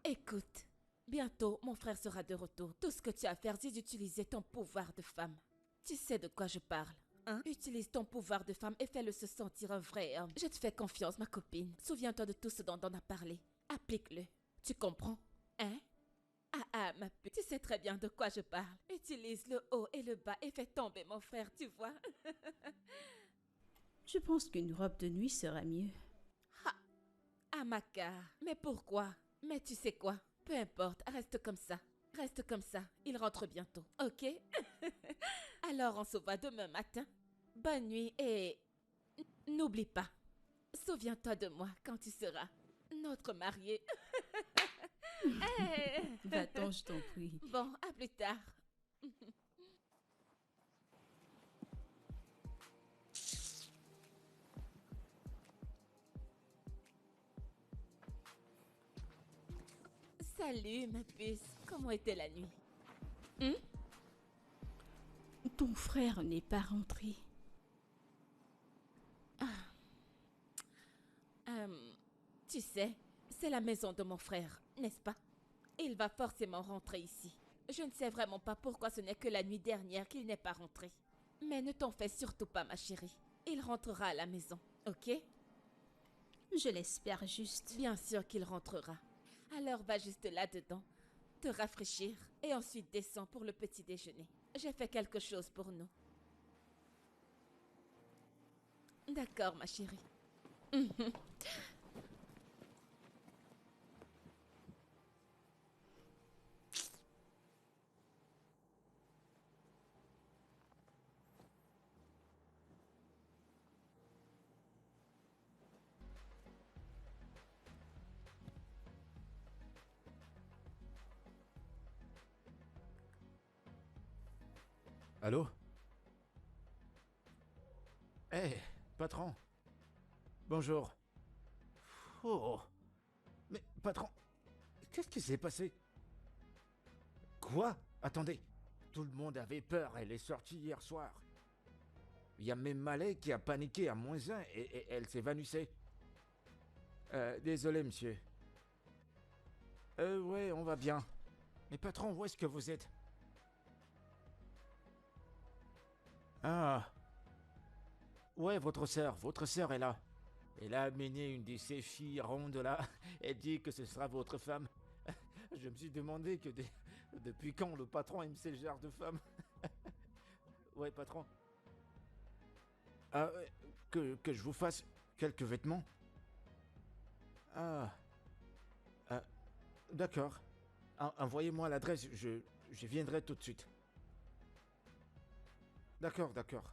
Écoute, bientôt, mon frère sera de retour. Tout ce que tu as à faire, c'est d'utiliser ton pouvoir de femme. Tu sais de quoi je parle, hein? Utilise ton pouvoir de femme et fais-le se sentir un vrai homme. Je te fais confiance, ma copine. Souviens-toi de tout ce dont on a parlé. Applique-le. Tu comprends? Hein? Ah, ma pute, tu sais très bien de quoi je parle. Utilise le haut et le bas et fais tomber mon frère, tu vois? Je pense qu'une robe de nuit sera mieux. Amaka, mais pourquoi? Mais tu sais quoi? Peu importe, reste comme ça. Reste comme ça, il rentre bientôt, ok? Alors on se voit demain matin. Bonne nuit et n'oublie pas, souviens-toi de moi quand tu seras notre marié. Hey! Va-t'en, je t'en prie. Bon, à plus tard. Salut ma puce, comment était la nuit? Ton frère n'est pas rentré. Tu sais, c'est la maison de mon frère, n'est-ce pas? Il va forcément rentrer ici. Je ne sais vraiment pas pourquoi ce n'est que la nuit dernière qu'il n'est pas rentré. Mais ne t'en fais surtout pas, ma chérie. Il rentrera à la maison, ok? Je l'espère juste. Bien sûr qu'il rentrera. Alors va juste là-dedans, te rafraîchir et ensuite descends pour le petit déjeuner. J'ai fait quelque chose pour nous. D'accord, ma chérie. Allô? Hé, patron. Bonjour. Oh. Mais, patron, qu'est-ce qui s'est passé? Quoi? Attendez. Tout le monde avait peur, elle est sortie hier soir. Il y a même Malais qui a paniqué à -1 et elle s'évanouissait. Désolé, monsieur. Ouais, on va bien. Mais patron, où est-ce que vous êtes? Ah. Ouais, votre sœur est là. Elle a amené une de ses filles rondes là. Elle dit que ce sera votre femme. Je me suis demandé depuis quand le patron aime ce genre de femme. Ouais, patron. Ah, que je vous fasse quelques vêtements? Ah. D'accord. Envoyez-moi l'adresse, je viendrai tout de suite. D'accord, d'accord.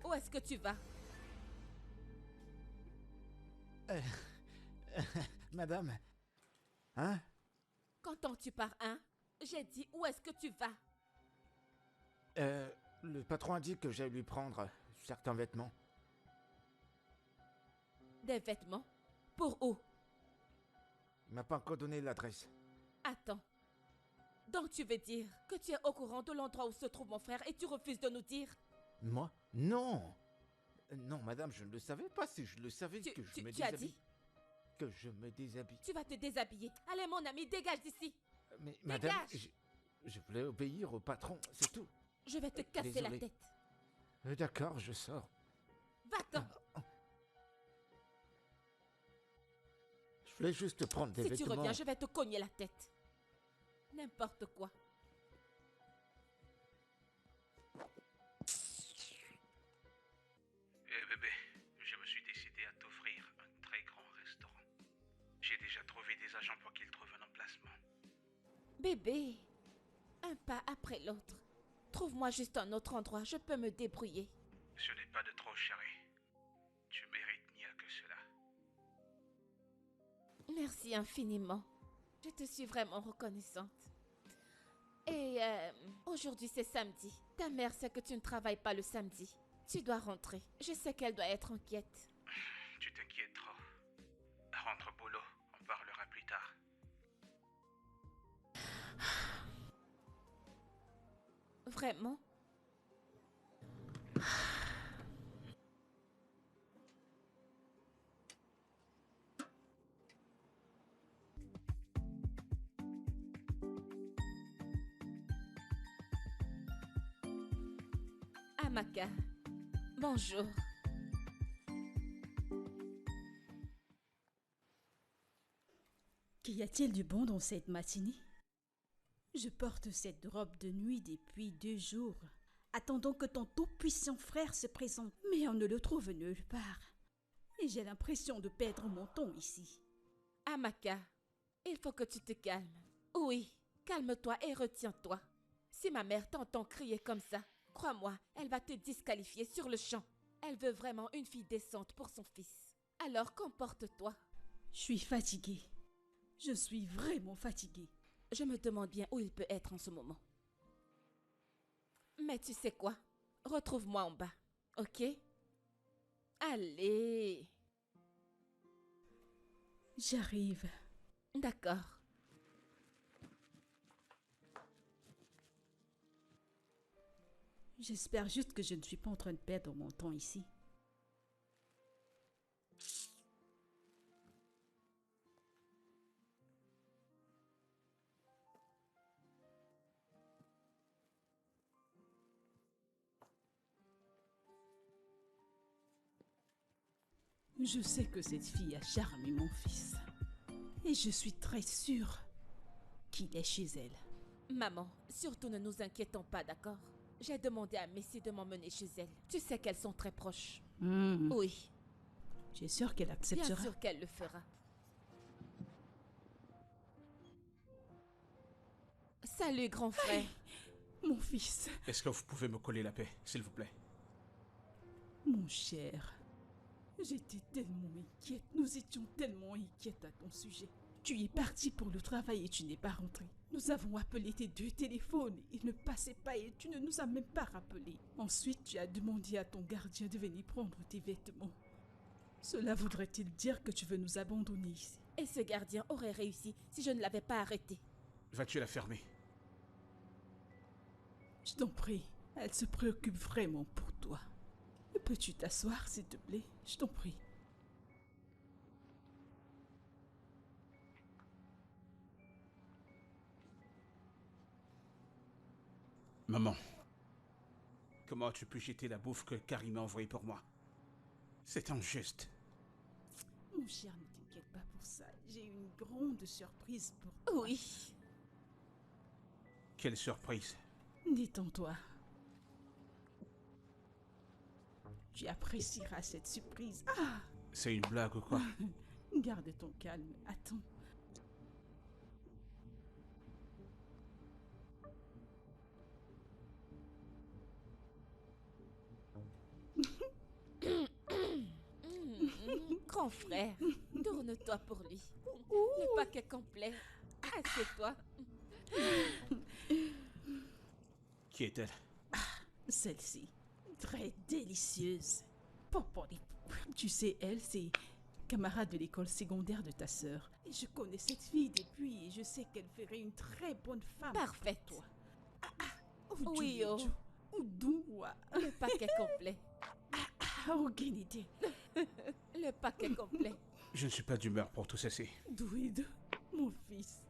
Où est-ce que tu vas? Madame. Hein? Qu'entends-tu par un? J'ai dit où est-ce que tu vas? Le patron a dit que j'allais lui prendre certains vêtements. Des vêtements? Pour où? Il m'a pas encore donné l'adresse. Attends. Donc tu veux dire que tu es au courant de l'endroit où se trouve mon frère et tu refuses de nous dire? Moi? Non! Non, madame, je ne le savais pas. Si je le savais, que je me Tu as déshabille. dit? Que je me déshabille. Tu vas te déshabiller. Allez mon ami, dégage d'ici. Mais madame, Dégage! je voulais obéir au patron, c'est tout. Je vais te casser la Désolé. tête. D'accord, je sors. Va-t'en. Je voulais juste prendre des Si vêtements. tu reviens, je vais te cogner la tête. N'importe quoi. Eh bébé, je me suis décidé à t'offrir un très grand restaurant. J'ai déjà trouvé des agents pour qu'ils trouvent un emplacement. Bébé, un pas après l'autre. Trouve-moi juste un autre endroit, je peux me débrouiller. Ce n'est pas de trop, chérie. Tu mérites mieux que cela. Merci infiniment. Je te suis vraiment reconnaissante. Et aujourd'hui c'est samedi. Ta mère sait que tu ne travailles pas le samedi. Tu dois rentrer. Je sais qu'elle doit être inquiète. Tu t'inquiètes trop. Rentre au boulot, on parlera plus tard. Vraiment? Amaka, bonjour. Qu'y a-t-il du bon dans cette matinée? Je porte cette robe de nuit depuis 2 jours, attendant que ton tout-puissant frère se présente, mais on ne le trouve nulle part. Et j'ai l'impression de perdre mon temps ici. Amaka, il faut que tu te calmes. Oui, calme-toi et retiens-toi. Si ma mère t'entend crier comme ça, crois-moi, elle va te disqualifier sur le champ. Elle veut vraiment une fille décente pour son fils. Alors comporte-toi. Je suis fatiguée. Je suis vraiment fatiguée. Je me demande bien où il peut être en ce moment. Mais tu sais quoi? Retrouve-moi en bas, ok? Allez! J'arrive. D'accord. J'espère juste que je ne suis pas en train de perdre mon temps ici. Je sais que cette fille a charmé mon fils. Et je suis très sûre qu'il est chez elle. Maman, surtout ne nous inquiétons pas, d'accord? J'ai demandé à Missy de m'emmener chez elle. Tu sais qu'elles sont très proches. Oui, Tu es sûr qu'elle bien acceptera? sûr qu'elle le fera. Salut, grand frère. Mon fils, Est-ce que vous pouvez me coller la paix, s'il vous plaît? mon cher, j'étais tellement inquiète. Nous étions tellement inquiètes à ton sujet. Tu es parti pour le travail et tu n'es pas rentré. Nous avons appelé tes 2 téléphones. Ils ne passaient pas et tu ne nous as même pas rappelé. Ensuite, tu as demandé à ton gardien de venir prendre tes vêtements. Cela voudrait-il dire que tu veux nous abandonner ici? Et ce gardien aurait réussi si je ne l'avais pas arrêté. Vas-tu la fermer? Je t'en prie, elle se préoccupe vraiment pour toi. Peux-tu t'asseoir, s'il te plaît? Je t'en prie. Maman, comment as-tu pu jeter la bouffe que Karim a envoyée pour moi? C'est injuste. Mon cher, ne t'inquiète pas pour ça. J'ai une grande surprise pour toi. Oui. Quelle surprise. Détends-toi. Tu apprécieras cette surprise. Ah! C'est une blague ou quoi? Garde ton calme. Attends. Grand frère, tourne-toi pour lui. Le paquet complet. Assieds-toi. Qui est-elle? Celle-ci, très délicieuse. Popoli. Tu sais, elle, c'est camarade de l'école secondaire de ta sœur. Et je connais cette fille depuis et je sais qu'elle ferait une très bonne femme. Parfaite. Pour toi. Oui, oh. Oudoua. Le paquet complet. Aucune idée. Le paquet complet. Je ne suis pas d'humeur pour tout ceci. Douide, mon fils.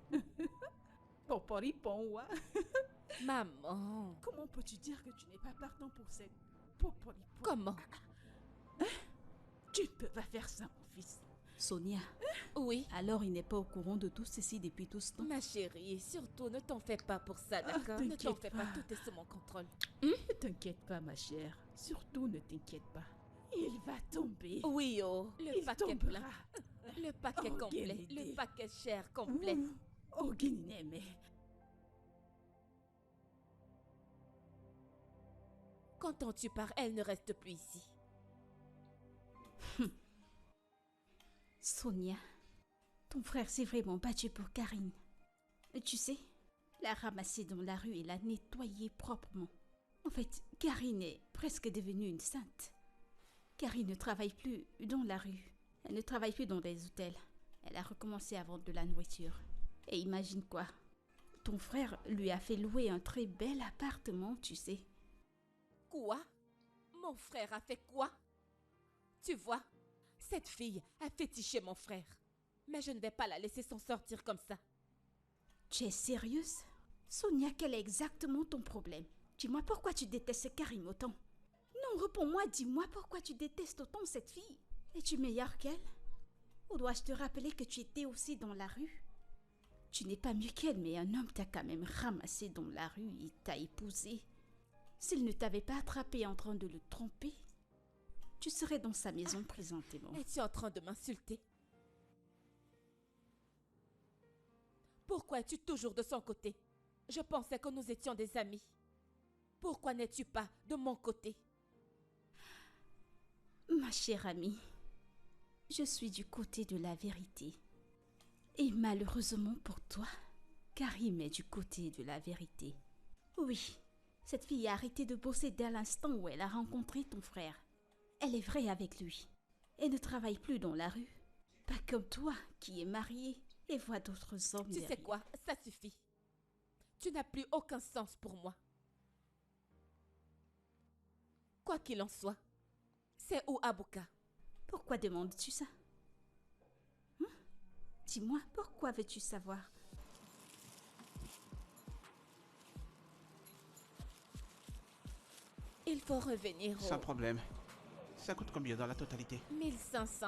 Popoli ponwa. Maman. Comment peux-tu dire que tu n'es pas partant pour cette popoli pon? Comment? Tu ne peux pas faire ça, mon fils. Sonia, Oui. alors il n'est pas au courant de tout ceci depuis tout ce temps? Ma chérie, surtout ne t'en fais pas pour ça, d'accord? Ne t'en t'inquiète fais pas, pas. tout est sous mon contrôle. Ne t'inquiète pas, ma chère. Surtout, ne t'inquiète pas. Il va tomber. Oui, oh. Le il paquet tombera. plein. Le paquet Oh, complet. quelle idée. Le paquet cher complet. Oh, Guinée, Qu'entends-tu par elle ne reste plus ici? Sonia, ton frère s'est vraiment battu pour Karine. Tu sais, l'a ramassée dans la rue et l'a nettoyée proprement. En fait, Karine est presque devenue une sainte. Karine ne travaille plus dans la rue. Elle ne travaille plus dans les hôtels. Elle a recommencé à vendre de la nourriture. Et imagine quoi? Ton frère lui a fait louer un très bel appartement, tu sais. Quoi? Mon frère a fait quoi? Tu vois, cette fille a fétiché mon frère. Mais je ne vais pas la laisser s'en sortir comme ça. Tu es sérieuse? Sonia, quel est exactement ton problème? Dis-moi pourquoi tu détestes Karine autant. Non, réponds-moi, dis-moi pourquoi tu détestes autant cette fille. Es-tu meilleure qu'elle? Ou dois-je te rappeler que tu étais aussi dans la rue? Tu n'es pas mieux qu'elle, mais un homme t'a quand même ramassé dans la rue et t'a épousé. S'il ne t'avait pas attrapé en train de le tromper, tu serais dans sa maison présentement. Es-tu en train de m'insulter? Pourquoi es-tu toujours de son côté? Je pensais que nous étions des amis. Pourquoi n'es-tu pas de mon côté? Ma chère amie, je suis du côté de la vérité. Et malheureusement pour toi, Karim est du côté de la vérité. Oui, cette fille a arrêté de bosser dès l'instant où elle a rencontré ton frère. Elle est vraie avec lui. Elle ne travaille plus dans la rue. Pas comme toi, qui est mariée et voit d'autres hommes. Tu sais quoi? Ça suffit. Tu n'as plus aucun sens pour moi. Quoi qu'il en soit, c'est où Abouka? Pourquoi demandes-tu ça? Dis-moi, pourquoi veux-tu savoir? Il faut revenir au... Sans problème. Ça coûte combien dans la totalité? 1500.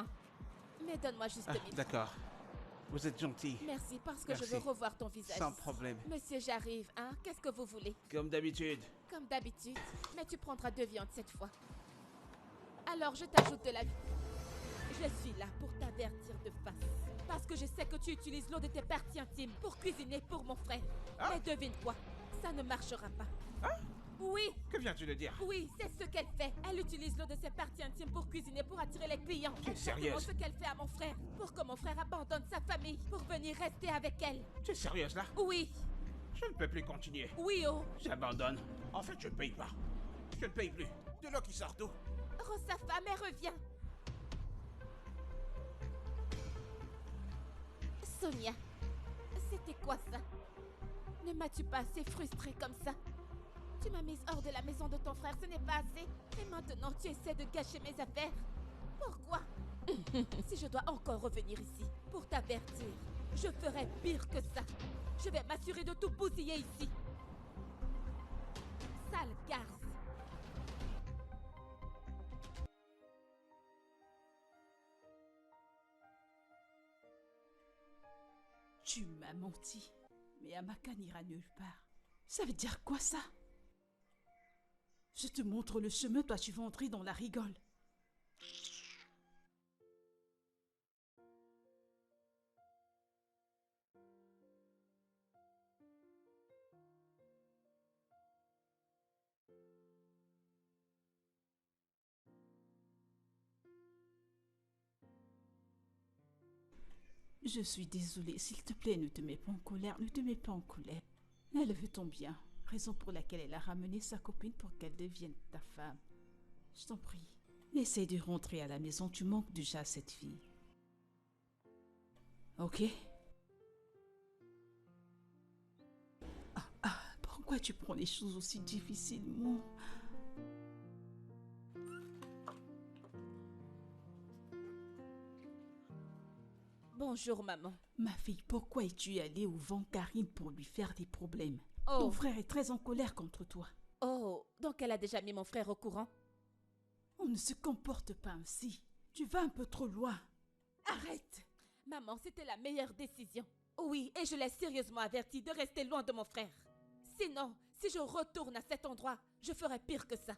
Mais donne-moi juste 1000. D'accord. Vous êtes gentil. Merci, parce que Merci. je veux revoir ton visage. Sans problème. Monsieur, j'arrive, hein? Qu'est-ce que vous voulez? Comme d'habitude. Comme d'habitude. Mais tu prendras 2 viandes cette fois. Alors je t'ajoute de la vie. Je suis là pour t'avertir de face. Parce que je sais que tu utilises l'eau de tes parties intimes pour cuisiner pour mon frère. Mais devine quoi? Ça ne marchera pas. Hein? Oui, Que viens-tu de dire? oui, c'est ce qu'elle fait. Elle utilise l'eau de ses parties intimes pour cuisiner, pour attirer les clients. Tu es Exactement sérieuse? ce qu'elle fait à mon frère. Pour que mon frère abandonne sa famille. Pour venir rester avec elle. Tu es sérieuse là? Oui, Je ne peux plus continuer. oui, oh. J'abandonne. En fait, je ne paye pas. Je ne paye plus. De l'eau qui sort d'où? Rose, sa femme, elle revient. Sonia, c'était quoi ça? Ne m'as-tu pas assez frustrée comme ça? Tu m'as mise hors de la maison de ton frère, ce n'est pas assez. Et maintenant, tu essaies de gâcher mes affaires. Pourquoi? Si je dois encore revenir ici pour t'avertir, je ferai pire que ça. Je vais m'assurer de tout bousiller ici. Sale garce. Tu m'as menti. Mais Amaka n'ira nulle part. Ça veut dire quoi ça? Je te montre le chemin, toi tu vas entrer dans la rigole. Je suis désolée, s'il te plaît, ne te mets pas en colère, ne te mets pas en colère. Elle veut ton bien, raison pour laquelle elle a ramené sa copine pour qu'elle devienne ta femme. Je t'en prie, essaye de rentrer à la maison, tu manques déjà à cette fille. Ok? Pourquoi tu prends les choses aussi difficilement? Bonjour, maman. Ma fille, pourquoi es-tu allée au vent Karim pour lui faire des problèmes? Oh. Ton frère est très en colère contre toi. Oh, donc elle a déjà mis mon frère au courant? On ne se comporte pas ainsi. Tu vas un peu trop loin. Arrête! Maman, c'était la meilleure décision. Oui, et je l'ai sérieusement averti de rester loin de mon frère. Sinon, si je retourne à cet endroit, je ferai pire que ça.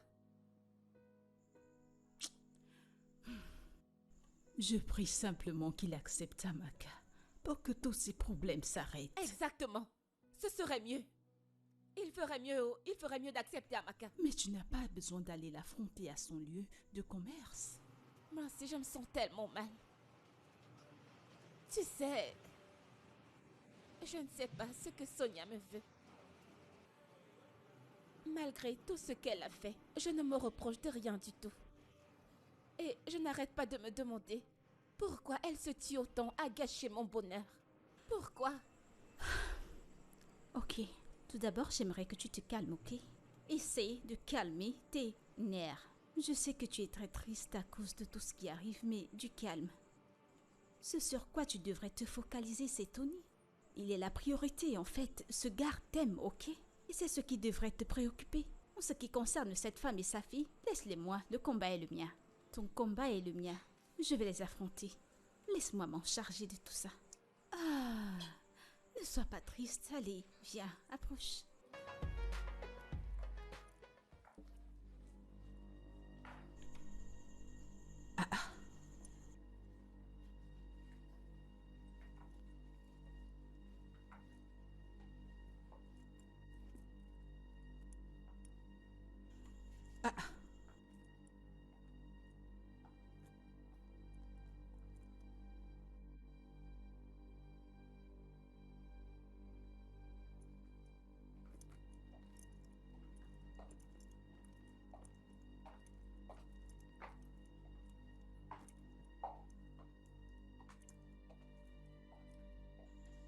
Je prie simplement qu'il accepte Amaka pour que tous ces problèmes s'arrêtent. Exactement. Ce serait mieux. Il ferait mieux d'accepter Amaka. Mais tu n'as pas besoin d'aller l'affronter à son lieu de commerce. Moi aussi, je me sens tellement mal. Tu sais, je ne sais pas ce que Sonia me veut. Malgré tout ce qu'elle a fait, je ne me reproche de rien du tout. Et je n'arrête pas de me demander pourquoi elle se tue autant à gâcher mon bonheur. Pourquoi? Ok, tout d'abord, j'aimerais que tu te calmes, ok? Essaye de calmer tes nerfs. Je sais que tu es très triste à cause de tout ce qui arrive, mais du calme. Ce sur quoi tu devrais te focaliser, c'est Tony. Il est la priorité, en fait. Ce gars t'aime, ok? Et c'est ce qui devrait te préoccuper. En ce qui concerne cette femme et sa fille, laisse-les-moi, le combat est le mien. Ton combat est le mien. Je vais les affronter. Laisse-moi m'en charger de tout ça. Ah, ne sois pas triste. Allez, viens, approche.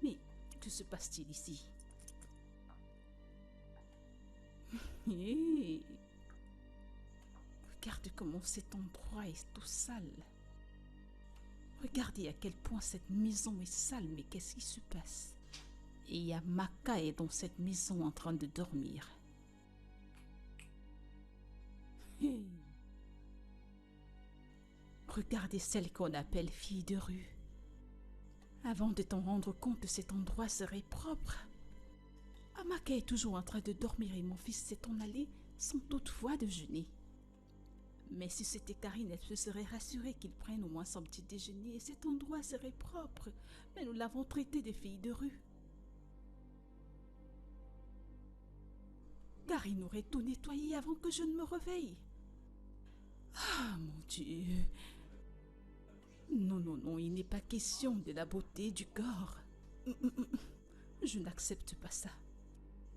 Mais que se passe-t-il ici? Hé! Regarde comment cet endroit est tout sale. Regardez à quel point cette maison est sale, mais qu'est-ce qui se passe? Et Yamaka est dans cette maison en train de dormir. Hé! Regardez celle qu'on appelle fille de rue. Avant de t'en rendre compte, cet endroit serait propre. Amaka est toujours en train de dormir et mon fils s'est en allé sans toutefois déjeuner. Mais si c'était Karine, elle se serait rassurée qu'il prenne au moins son petit déjeuner et cet endroit serait propre. Mais nous l'avons traité de fille de rue. Karine aurait tout nettoyé avant que je ne me réveille. Ah, mon Dieu. Non, non, non, il n'est pas question de la beauté du corps. Je n'accepte pas ça.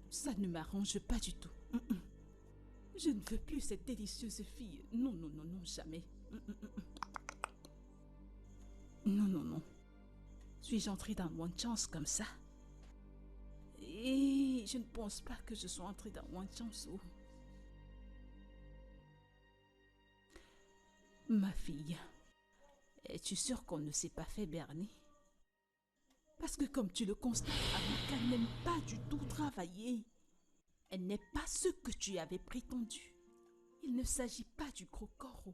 Ça ne m'arrange pas du tout. Je ne veux plus cette délicieuse fille. Non, non, non, non, jamais. Non, non, non. Suis-je entrée dans One Chance comme ça? Et je ne pense pas que je sois entrée dans One Chance. Oh. Ma fille, es-tu sûre qu'on ne s'est pas fait berner? Parce que comme tu le constates, Amaka n'aime pas du tout travailler. Elle n'est pas ce que tu avais prétendu. Il ne s'agit pas du gros corps.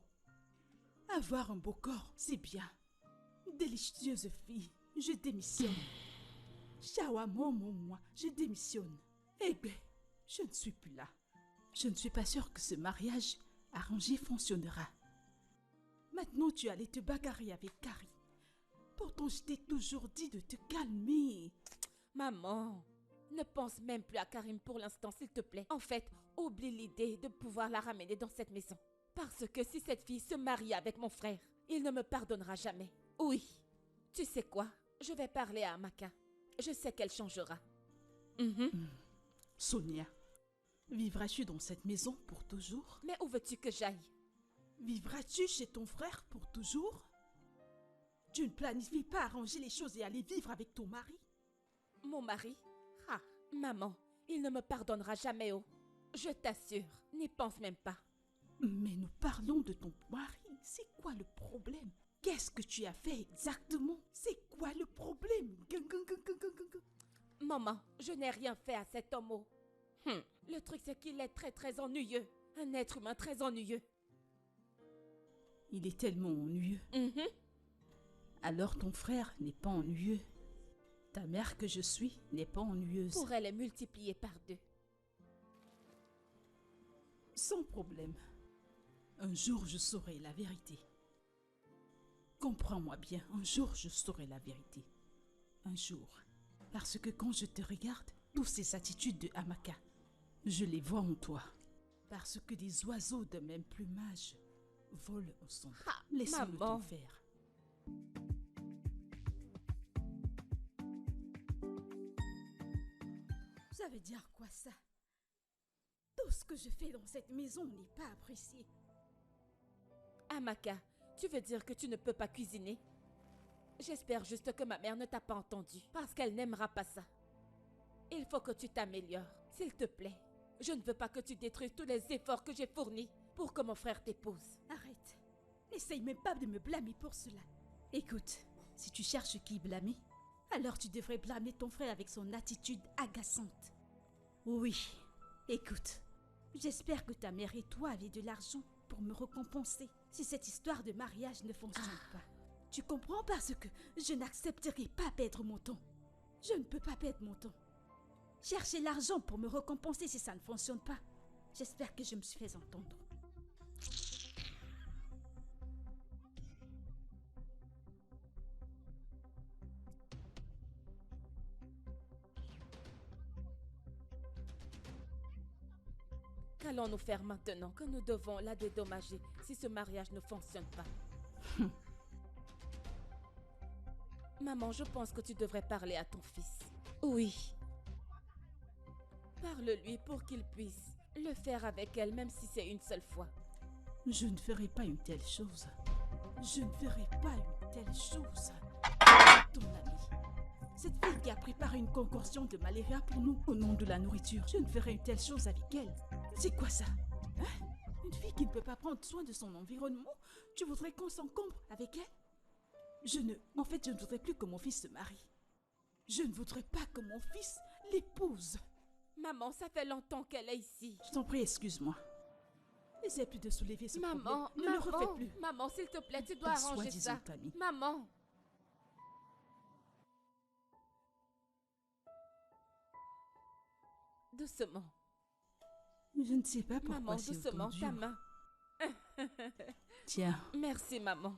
Avoir un beau corps, c'est bien. Délicieuse fille, je démissionne. Shawa, moi, je démissionne. Eh bien, je ne suis plus là. Je ne suis pas sûre que ce mariage arrangé fonctionnera. Maintenant, tu allais te bagarrer avec Carrie. Pourtant, je t'ai toujours dit de te calmer. Maman, ne pense même plus à Karim pour l'instant, s'il te plaît. En fait, oublie l'idée de pouvoir la ramener dans cette maison. Parce que si cette fille se marie avec mon frère, il ne me pardonnera jamais. Oui, tu sais quoi? Je vais parler à Amaka. Je sais qu'elle changera. Sonia, vivras-tu dans cette maison pour toujours? Mais où veux-tu que j'aille? Vivras-tu chez ton frère pour toujours? Tu ne planifies pas arranger les choses et aller vivre avec ton mari? Mon mari? Ah, maman, il ne me pardonnera jamais, oh. Je t'assure, n'y pense même pas. Mais nous parlons de ton mari. C'est quoi le problème? Qu'est-ce que tu as fait exactement? C'est quoi le problème? Maman, je n'ai rien fait à cet homme, oh. Le truc, c'est qu'il est très très ennuyeux. Un être humain très ennuyeux. Il est tellement ennuyeux. Alors ton frère n'est pas ennuyeux. Ta mère que je suis n'est pas ennuyeuse. Pourrait les multiplier par 2. Sans problème. Un jour je saurai la vérité. Comprends-moi bien, un jour je saurai la vérité. Un jour. Parce que quand je te regarde, toutes ces attitudes de Amaka, je les vois en toi. Parce que des oiseaux de même plumage volent ensemble. Laisse-le t'en faire. Ça veut dire quoi ça? Tout ce que je fais dans cette maison n'est pas apprécié. Amaka, tu veux dire que tu ne peux pas cuisiner? J'espère juste que ma mère ne t'a pas entendu, parce qu'elle n'aimera pas ça. Il faut que tu t'améliores, s'il te plaît. Je ne veux pas que tu détruises tous les efforts que j'ai fournis pour que mon frère t'épouse. Arrête. N'essaye même pas de me blâmer pour cela. Écoute, si tu cherches qui blâmer, alors tu devrais blâmer ton frère avec son attitude agaçante. Oui, écoute, j'espère que ta mère et toi avez de l'argent pour me récompenser si cette histoire de mariage ne fonctionne pas. Tu comprends, parce que je n'accepterai pas perdre mon temps. Je ne peux pas perdre mon temps. Chercher l'argent pour me récompenser si ça ne fonctionne pas. J'espère que je me suis fait entendre. Qu'allons-nous faire maintenant que nous devons la dédommager si ce mariage ne fonctionne pas? Maman, je pense que tu devrais parler à ton fils. Oui. Parle-lui pour qu'il puisse le faire avec elle, même si c'est une seule fois. Je ne ferai pas une telle chose. Je ne ferai pas une telle chose. Ton ami. Cette fille qui a préparé une concoction de malaria pour nous au nom de la nourriture. Je ne ferai une telle chose avec elle. C'est quoi ça? Hein? Une fille qui ne peut pas prendre soin de son environnement? Tu voudrais qu'on s'encombre avec elle? En fait, je ne voudrais plus que mon fils se marie. Je ne voudrais pas que mon fils l'épouse. Maman, ça fait longtemps qu'elle est ici. Je t'en prie, excuse-moi. Essaie plus de soulever ce problème. Ne le refais plus. Maman, s'il te plaît, tu dois arranger ça. Maman. Doucement. Je ne sais pas pourquoi Maman, c'est doucement, autant ta dur. main. Tiens, Merci, maman.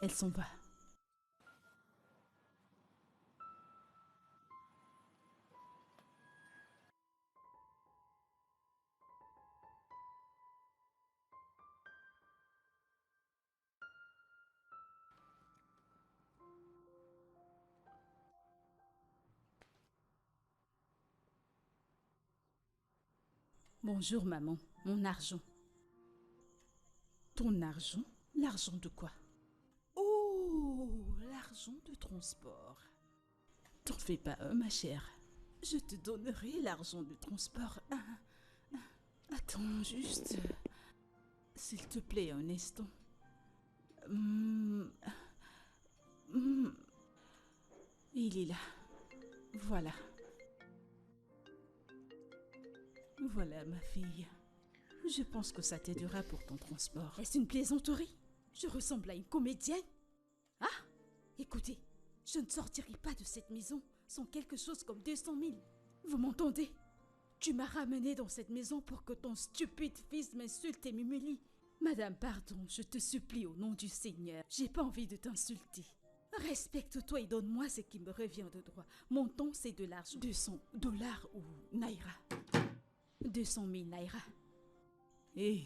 elle s'en va. Bonjour maman, mon argent. Ton argent? L'argent de quoi? Oh, l'argent de transport. T'en fais pas un, ma chère. Je te donnerai l'argent de transport. Attends juste. S'il te plaît, un instant. Hum, hum. Il est là. Voilà. Voilà, ma fille. Je pense que ça t'aidera pour ton transport. Est-ce une plaisanterie? Je ressemble à une comédienne? Ah! Écoutez, je ne sortirai pas de cette maison sans quelque chose comme 200 000. Vous m'entendez? Tu m'as ramené dans cette maison pour que ton stupide fils m'insulte et m'humilie. Madame, pardon, je te supplie au nom du Seigneur. J'ai pas envie de t'insulter. Respecte-toi et donne-moi ce qui me revient de droit. Mon temps, c'est de l'argent. 200 $ ou naira. 200 000 naira. Et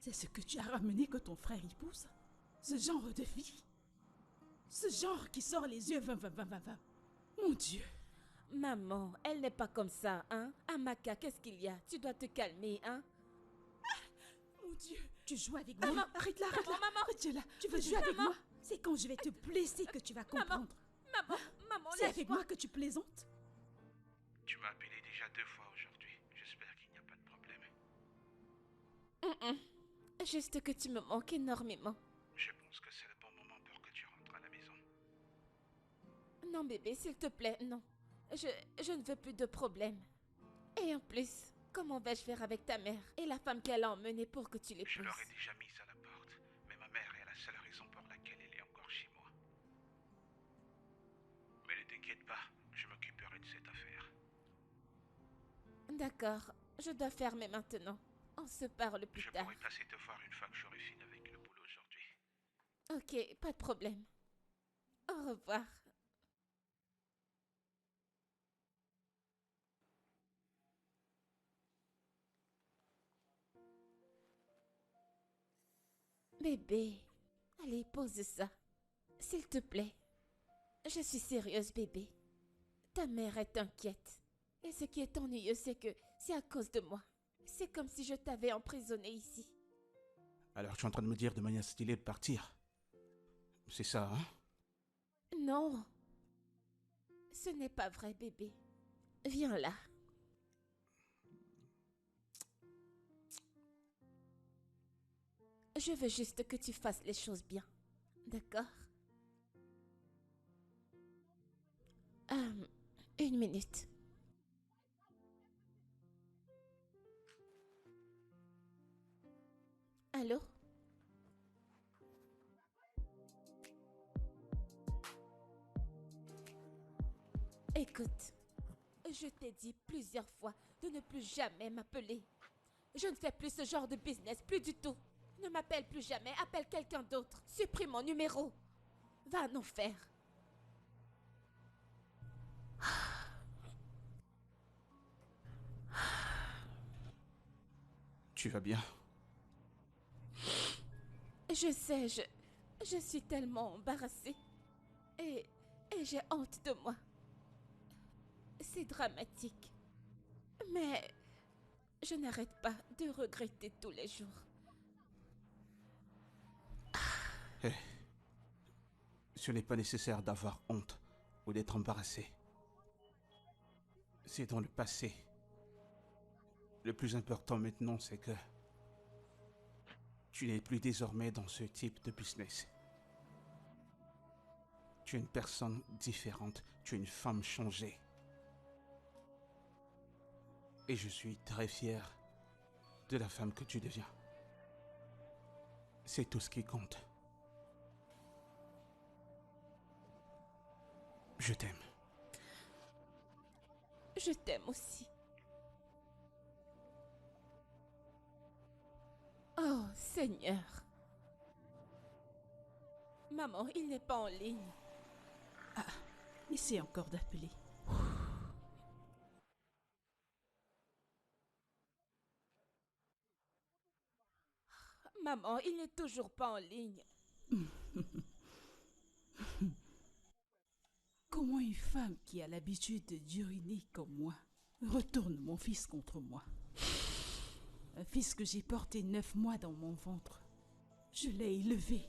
c'est ce que tu as ramené que ton frère épouse? Ce genre de fille? Ce genre qui sort les yeux 20. Mon Dieu. Maman, elle n'est pas comme ça, hein? Amaka, qu'est-ce qu'il y a? Tu dois te calmer, hein? Mon Dieu. Tu joues avec moi? Maman. Arrête-la, arrête-la. Maman. Arrête-la. Tu veux jouer avec Maman. moi? C'est quand je vais te blesser que tu vas comprendre. Maman, C'est avec laisse-moi. moi que tu plaisantes? Tu m'as appelé déjà 2 fois aujourd'hui. J'espère qu'il n'y a pas de problème. Juste que tu me manques énormément. Je pense que c'est le bon moment pour que tu rentres à la maison. Non, bébé, s'il te plaît, non. Je ne veux plus de problème. Et en plus, comment vais-je faire avec ta mère et la femme qu'elle a emmenée pour que tu Je l'épouses? l'aurais déjà mise à la porte, mais ma mère est la seule raison pour laquelle elle est encore chez moi. Mais ne t'inquiète pas, je m'occuperai de cette affaire. D'accord, je dois fermer maintenant. On se parle plus Je tard. pourrai passer te voir une fois que j'aurai fini avec le boulot aujourd'hui. Ok, pas de problème. Au revoir. Bébé, allez, pose ça. S'il te plaît. Je suis sérieuse, bébé. Ta mère est inquiète. Et ce qui est ennuyeux, c'est que c'est à cause de moi. C'est comme si je t'avais emprisonné ici. Alors tu es en train de me dire de manière stylée de partir? C'est ça, hein? Non. Ce n'est pas vrai, bébé. Viens là. Je veux juste que tu fasses les choses bien. D'accord? Une minute. Allô? Écoute, je t'ai dit plusieurs fois de ne plus jamais m'appeler. Je ne fais plus ce genre de business, plus du tout. Ne m'appelle plus jamais, appelle quelqu'un d'autre. Supprime mon numéro. Va en enfer. Tu vas bien? Je sais, je suis tellement embarrassée. Et j'ai honte de moi. C'est dramatique. Mais je n'arrête pas de regretter tous les jours. Hé, ce n'est pas nécessaire d'avoir honte ou d'être embarrassé. C'est dans le passé. Le plus important maintenant, c'est que tu n'es plus désormais dans ce type de business. Tu es une personne différente, tu es une femme changée. Et je suis très fier de la femme que tu deviens. C'est tout ce qui compte. Je t'aime. Je t'aime aussi. Oh, Seigneur. Maman, il n'est pas en ligne. Essaie encore d'appeler. Maman, il n'est toujours pas en ligne. Comment une femme qui a l'habitude d'uriner comme moi retourne mon fils contre moi? Un fils que j'ai porté 9 mois dans mon ventre. Je l'ai élevé,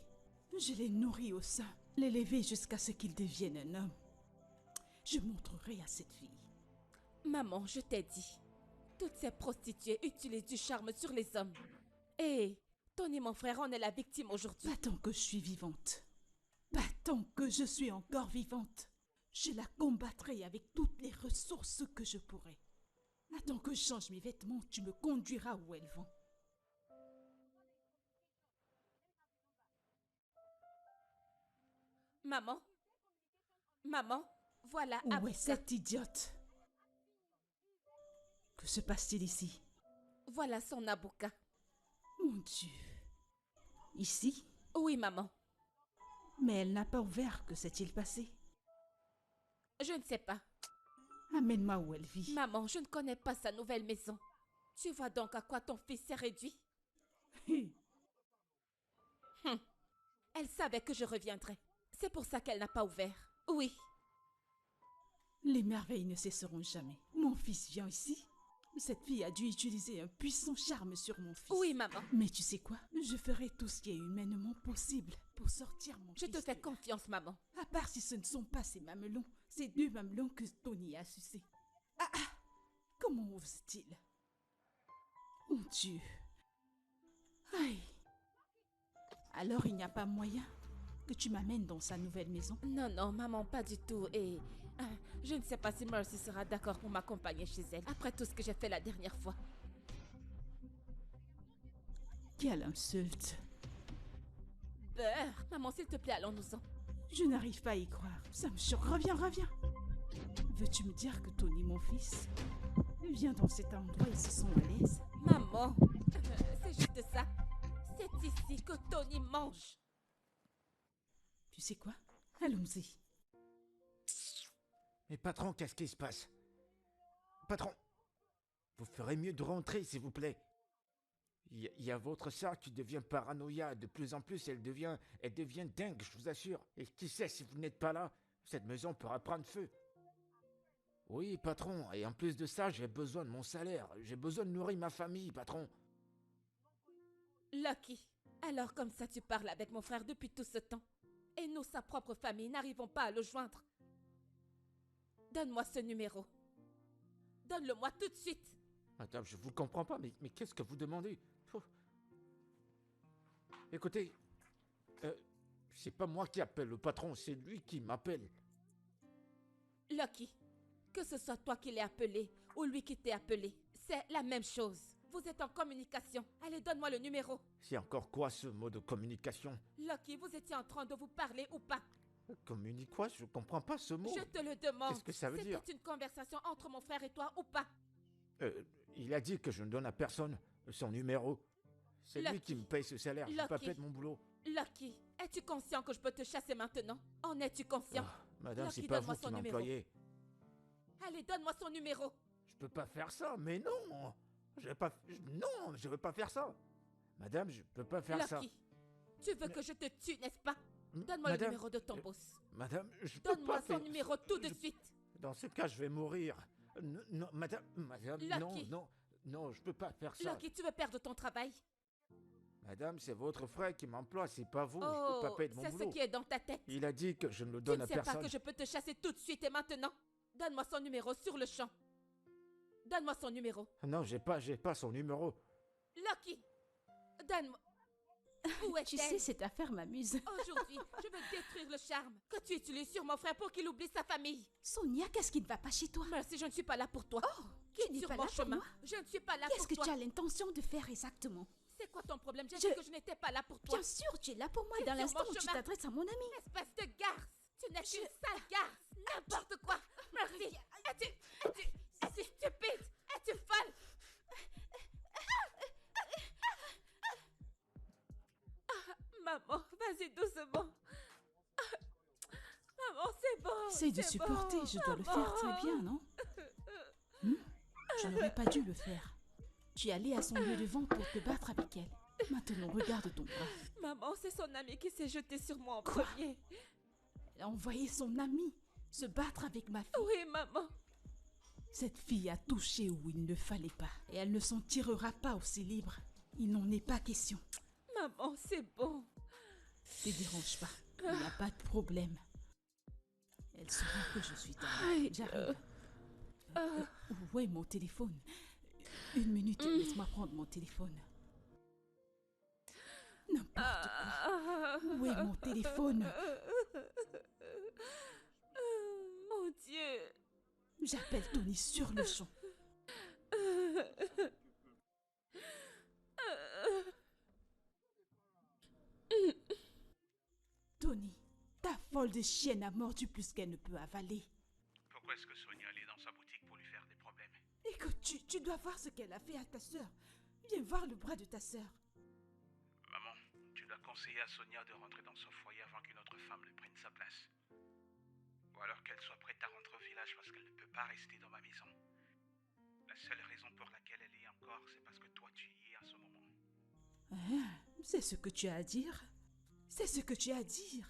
je l'ai nourri au sein, l'élevé jusqu'à ce qu'il devienne un homme. Je montrerai à cette fille. Maman, je t'ai dit. Toutes ces prostituées utilisent du charme sur les hommes. Et Tony, mon frère, en est la victime aujourd'hui. Pas tant que je suis vivante. Pas tant que je suis encore vivante. Je la combattrai avec toutes les ressources que je pourrai. Attends que je change mes vêtements, tu me conduiras où elles vont. Maman? Maman? Voilà Où est Abouka. cette idiote? Que se passe-t-il ici? Voilà son Abouka. Mon Dieu. Ici? Oui, maman. Mais elle n'a pas ouvert. Que s'est-il passé? Je ne sais pas. Amène-moi où elle vit. Maman, je ne connais pas sa nouvelle maison. Tu vois donc à quoi ton fils s'est réduit? Elle savait que je reviendrais. C'est pour ça qu'elle n'a pas ouvert. Oui. Les merveilles ne cesseront jamais. Mon fils vient ici. Cette fille a dû utiliser un puissant charme sur mon fils. Oui, maman. Mais tu sais quoi? Je ferai tout ce qui est humainement possible pour sortir mon Je fils. te fais de là. confiance, maman. À part si ce ne sont pas ces mamelons, ces 2 mamelons que Tony a sucés. Comment ose-t-il? Mon Dieu. Aïe. Alors il n'y a pas moyen que tu m'amènes dans sa nouvelle maison? Non, non, maman, pas du tout. Et je ne sais pas si Mercy sera d'accord pour m'accompagner chez elle, après tout ce que j'ai fait la dernière fois. Quelle insulte. Beurre. Maman, s'il te plaît, allons-nous-en. Je n'arrive pas à y croire. Ça me choque. Reviens. Veux-tu me dire que Tony, mon fils, vient dans cet endroit et ils se sont à l'aise? Maman, c'est juste ça. C'est ici que Tony mange. Tu sais quoi? Allons-y. Mais patron, qu'est-ce qui se passe? Patron, vous ferez mieux de rentrer, s'il vous plaît. Il y a votre sœur qui devient paranoïa. De plus en plus, elle devient dingue, je vous assure. Et qui sait, si vous n'êtes pas là, cette maison pourra prendre feu. Oui, patron, et en plus de ça, j'ai besoin de mon salaire. J'ai besoin de nourrir ma famille, patron. Lucky, alors comme ça tu parles avec mon frère depuis tout ce temps. Et nous, sa propre famille, n'arrivons pas à le joindre. Donne-moi ce numéro. Donne-le-moi tout de suite. Madame, je vous comprends pas, mais qu'est-ce que vous demandez? Écoutez, c'est pas moi qui appelle le patron, c'est lui qui m'appelle. Lucky, que ce soit toi qui l'ai appelé ou lui qui t'ai appelé, c'est la même chose. Vous êtes en communication. Allez, donne-moi le numéro. C'est encore quoi ce mot de communication? Lucky, vous étiez en train de vous parler ou pas? Communique quoi? Je comprends pas ce mot. Je te le demande. Qu'est-ce que ça veut dire? C'était une conversation entre mon frère et toi ou pas? Il a dit que je ne donne à personne son numéro. C'est lui Lucky. qui me paye ce salaire, je ne peux pas Lucky. perdre mon boulot. Lucky, es-tu conscient que je peux te chasser maintenant? En es-tu conscient? Madame, Lucky, c'est pas donne-moi vous son qui numéro. m'employez. Allez, donne-moi son numéro. Je peux pas faire ça, mais non. Je veux pas faire ça. Madame, je peux pas faire ça. Lucky, tu veux que je te tue, n'est-ce pas? Donne-moi le Madame, numéro de ton boss. Madame, je peux Donne-moi pas son faire... numéro tout de suite. Dans ce cas, je vais mourir. Non, madame, Lucky. non, je peux pas faire ça. Lucky, tu veux perdre ton travail? Madame, c'est votre frère qui m'emploie, c'est pas vous. Je Oh, peux pas payer de mon c'est ce boulot. qui est dans ta tête. Il a dit que je ne le Tu donne ne à sais pas personne. que je peux te chasser tout de suite et maintenant? Donne-moi son numéro sur le champ. Donne-moi son numéro. Non, j'ai pas son numéro. Lucky, donne-moi. Où Tu est-elle? sais, cette affaire m'amuse. Aujourd'hui, je vais détruire le charme que tu utilises sur mon frère pour qu'il oublie sa famille. Sonia, qu'est-ce qui ne va pas chez toi? Merci, je ne suis pas là pour toi. Oh, tu Quitte n'es sur pas mon là pour chemin. moi? Je ne suis pas là Qu'est-ce pour que toi. tu as l'intention de faire exactement? C'est quoi ton problème? J'ai Je- dit que je n'étais pas là pour toi. Bien sûr, tu es là pour moi Quitte dans sur l'instant mon où tu chemin. t'adresses à mon ami. Espèce de garce. Tu n'es qu'une sale garce. N'importe quoi. Merci. Es-tu stupide? Es-tu folle? Maman, vas-y doucement. Maman, c'est bon. Essaye de c'est supporter, bon. je dois le faire très bien, non? Je n'aurais pas dû le faire. Tu es allé à son lieu de vente pour te battre avec elle. Maintenant, regarde ton bras. Maman, c'est son ami qui s'est jeté sur moi en Quoi? premier. Elle a envoyé son ami se battre avec ma fille. Oui, maman. Cette fille a touché où il ne fallait pas. Et elle ne s'en tirera pas aussi libre. Il n'en est pas question. Maman, c'est bon. Ne te dérange pas. Il n'y a pas de problème. Elle saura que je suis ta mère. Aïe. J'arrive. Où est mon téléphone? Une minute, laisse-moi prendre mon téléphone. N'importe quoi. Où est mon téléphone? Mon Dieu. J'appelle Tony sur le champ. Tony, ta folle de chienne a mordu plus qu'elle ne peut avaler. Pourquoi est-ce que Sonia allait dans sa boutique pour lui faire des problèmes? Écoute, tu dois voir ce qu'elle a fait à ta sœur. Viens voir le bras de ta sœur. Maman, tu dois conseiller à Sonia de rentrer dans son foyer avant qu'une autre femme ne prenne sa place. Ou alors qu'elle soit prête à rentrer au village parce qu'elle ne peut pas rester dans ma maison. La seule raison pour laquelle elle y est encore, c'est parce que toi tu y es à ce moment. C'est ce que tu as à dire? C'est ce que tu as à dire?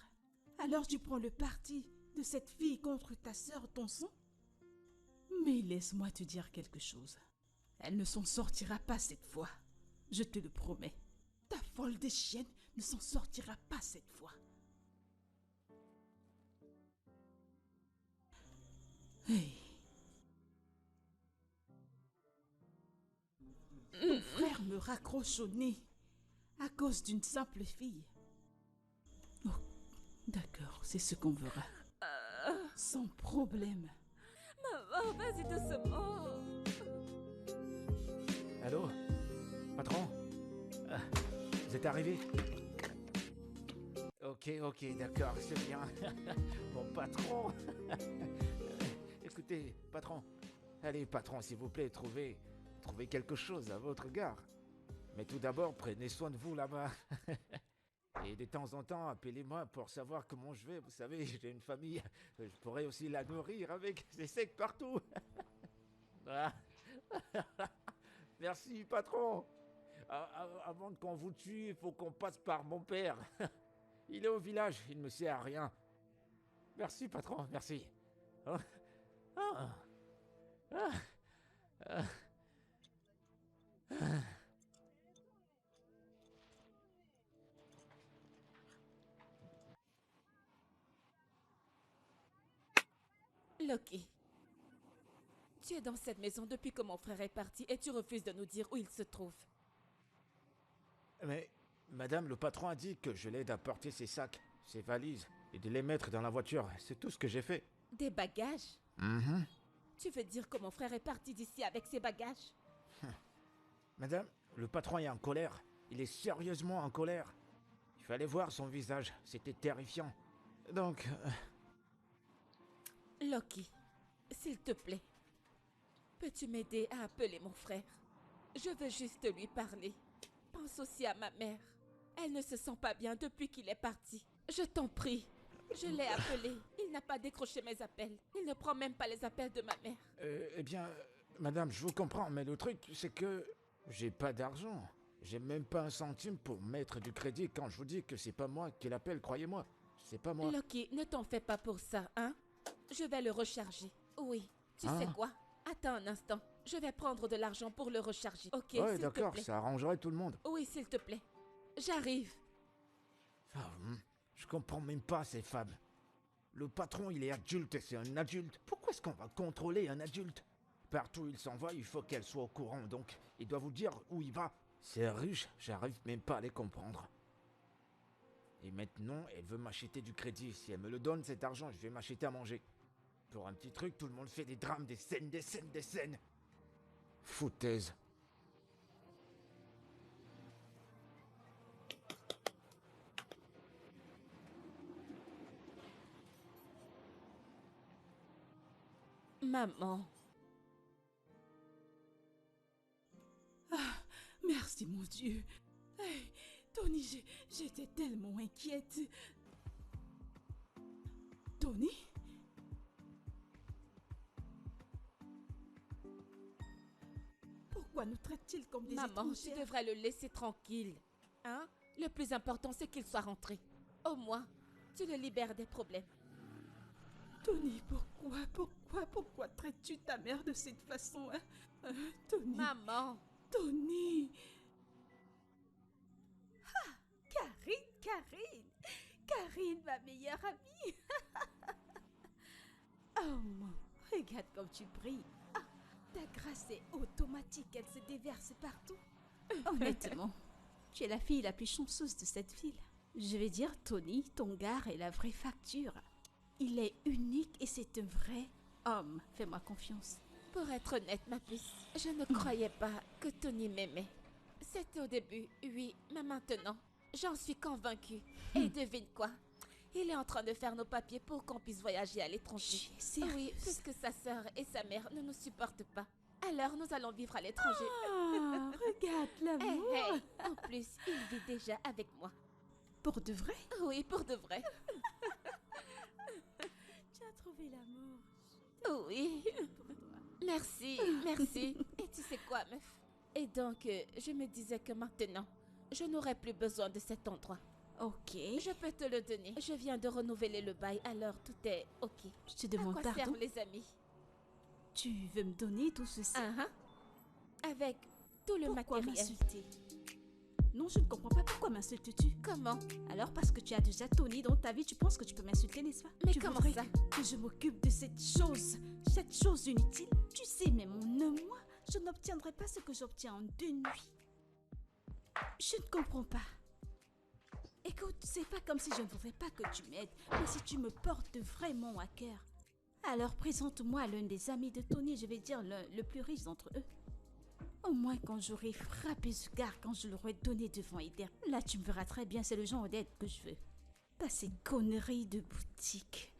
Alors tu prends le parti de cette fille contre ta sœur, ton sang? Mais laisse-moi te dire quelque chose. Elle ne s'en sortira pas cette fois. Je te le promets. Ta folle des chiennes ne s'en sortira pas cette fois. Hey. Ton frère me raccroche au nez à cause d'une simple fille. Oh, d'accord, c'est ce qu'on verra. Sans problème. Maman, vas-y doucement. Allô? Patron? Vous êtes arrivé? Ok, d'accord, c'est bien. Mon patron. Écoutez, patron. Allez, patron, s'il vous plaît, trouvez quelque chose à votre gare. Mais tout d'abord, prenez soin de vous là-bas. Et de temps en temps, appelez-moi pour savoir comment je vais. Vous savez, j'ai une famille. Je pourrais aussi la nourrir avec des secs partout. Ah. Merci, patron. Avant qu'on vous tue, il faut qu'on passe par mon père. Il est au village, il ne me sert à rien. Merci, patron, merci. Oh. Ah. Ah. Ah. Ah. Loki, tu es dans cette maison depuis que mon frère est parti et tu refuses de nous dire où il se trouve. Mais, madame, le patron a dit que je l'aide à porter ses sacs, ses valises, et de les mettre dans la voiture. C'est tout ce que j'ai fait. Des bagages? Mm-hmm. Tu veux dire que mon frère est parti d'ici avec ses bagages? Madame, le patron est en colère. Il est sérieusement en colère. Il fallait voir son visage, c'était terrifiant. Donc... Loki, s'il te plaît, peux-tu m'aider à appeler mon frère? Je veux juste lui parler. Pense aussi à ma mère. Elle ne se sent pas bien depuis qu'il est parti. Je t'en prie. Je l'ai appelé. Il n'a pas décroché mes appels. Il ne prend même pas les appels de ma mère. eh bien, madame, je vous comprends, mais le truc, c'est que j'ai pas d'argent. J'ai même pas un centime pour mettre du crédit quand je vous dis que c'est pas moi qui l'appelle, croyez-moi. C'est pas moi. Loki, ne t'en fais pas pour ça, hein? Je vais le recharger. Oui. Tu Hein? sais quoi? Attends un instant. Je vais prendre de l'argent pour le recharger. Ok, Ouais, s'il te d'accord, plaît. ça arrangerait tout le monde. Oui, s'il te plaît. J'arrive. Je comprends même pas ces femmes. Le patron, il est adulte, c'est un adulte. Pourquoi est-ce qu'on va contrôler un adulte? Partout où il s'en va, il faut qu'elle soit au courant, donc il doit vous dire où il va. C'est riche, j'arrive même pas à les comprendre. Et maintenant, elle veut m'acheter du crédit. Si elle me le donne, cet argent, je vais m'acheter à manger. Pour un petit truc, tout le monde fait des drames, des scènes, des scènes, des scènes. Foutaise. Maman. Merci, mon Dieu. Hey, Tony Tony, j'étais tellement inquiète. Tony? Pourquoi nous traite-t-il comme des Maman, tu étrangères? devrais le laisser tranquille. Hein? Le plus important, c'est qu'il soit rentré. Au moins, tu le libères des problèmes. Tony, pourquoi traites-tu ta mère de cette façon, hein? Tony, Maman! Tony! Karine, ma meilleure amie! Oh mon, regarde comme tu brilles. Ah, ta grâce est automatique, elle se déverse partout. Honnêtement, tu es la fille la plus chanceuse de cette ville. Je vais dire, Tony, ton gars est la vraie facture. Il est unique et c'est un vrai homme. Fais-moi confiance. Pour être honnête, ma puce, je ne croyais pas que Tony m'aimait. C'était au début, oui, mais maintenant, j'en suis convaincue. Et devine quoi? Il est en train de faire nos papiers pour qu'on puisse voyager à l'étranger. Tu es sérieuse? Oui, puisque sa sœur et sa mère ne nous supportent pas. Alors nous allons vivre à l'étranger. Ah, regarde Hey, l'amour. hey. En plus, il vit déjà avec moi. Pour de vrai? Oui, pour de vrai. Tu as trouvé l'amour. Oui. Merci, merci. Et tu sais quoi, meuf? Et donc, je me disais que maintenant, je n'aurais plus besoin de cet endroit. Ok. Je peux te le donner. Je viens de renouveler le bail, alors tout est ok. Je te À demande quoi pardon. servent les amis? Tu veux me donner tout ceci? Ah, ah. Avec tout le Pourquoi matériel. m'insulter? Non, je ne comprends pas. Pourquoi m'insultes-tu? Comment? Alors parce que tu as déjà Tony dans ta vie, tu penses que tu peux m'insulter, n'est-ce pas? Mais tu comment voudrais ça? que je m'occupe de cette chose inutile? Tu sais, même en un mois, je n'obtiendrai pas ce que j'obtiens en 2 nuits. Je ne comprends pas. Écoute, c'est pas comme si je ne voudrais pas que tu m'aides, mais si tu me portes vraiment à cœur, alors présente-moi l'un des amis de Tony, je vais dire le plus riche d'entre eux. Au moins quand j'aurai frappé ce gars, quand je l'aurai donné devant Eder, là tu me verras très bien, c'est le genre d'aide que je veux. Pas ces conneries de boutique.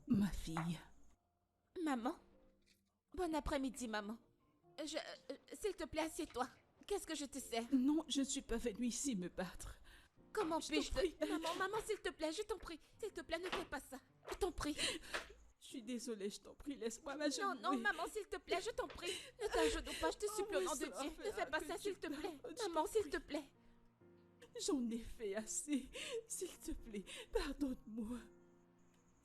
Ma fille. Maman? Bon après-midi, maman. S'il te plaît, assieds-toi. Qu'est-ce que je te sers? Non, je ne suis pas venue ici me battre. Comment Je puis-je t'en prie. te... Maman, s'il te plaît, je t'en prie. S'il te plaît, ne fais pas ça. Je t'en prie. Je suis désolée, je t'en prie, laisse-moi m'agenouiller. Non, maman, s'il te plaît, je t'en prie. Ne t'agenouille pas, je te supplie au oui, nom de ça Dieu. va Ne fais faire pas que ça, tu s'il te plaît. pardonnes, je Maman, t'en s'il prie. te plaît. J'en ai fait assez. S'il te plaît, pardonne-moi.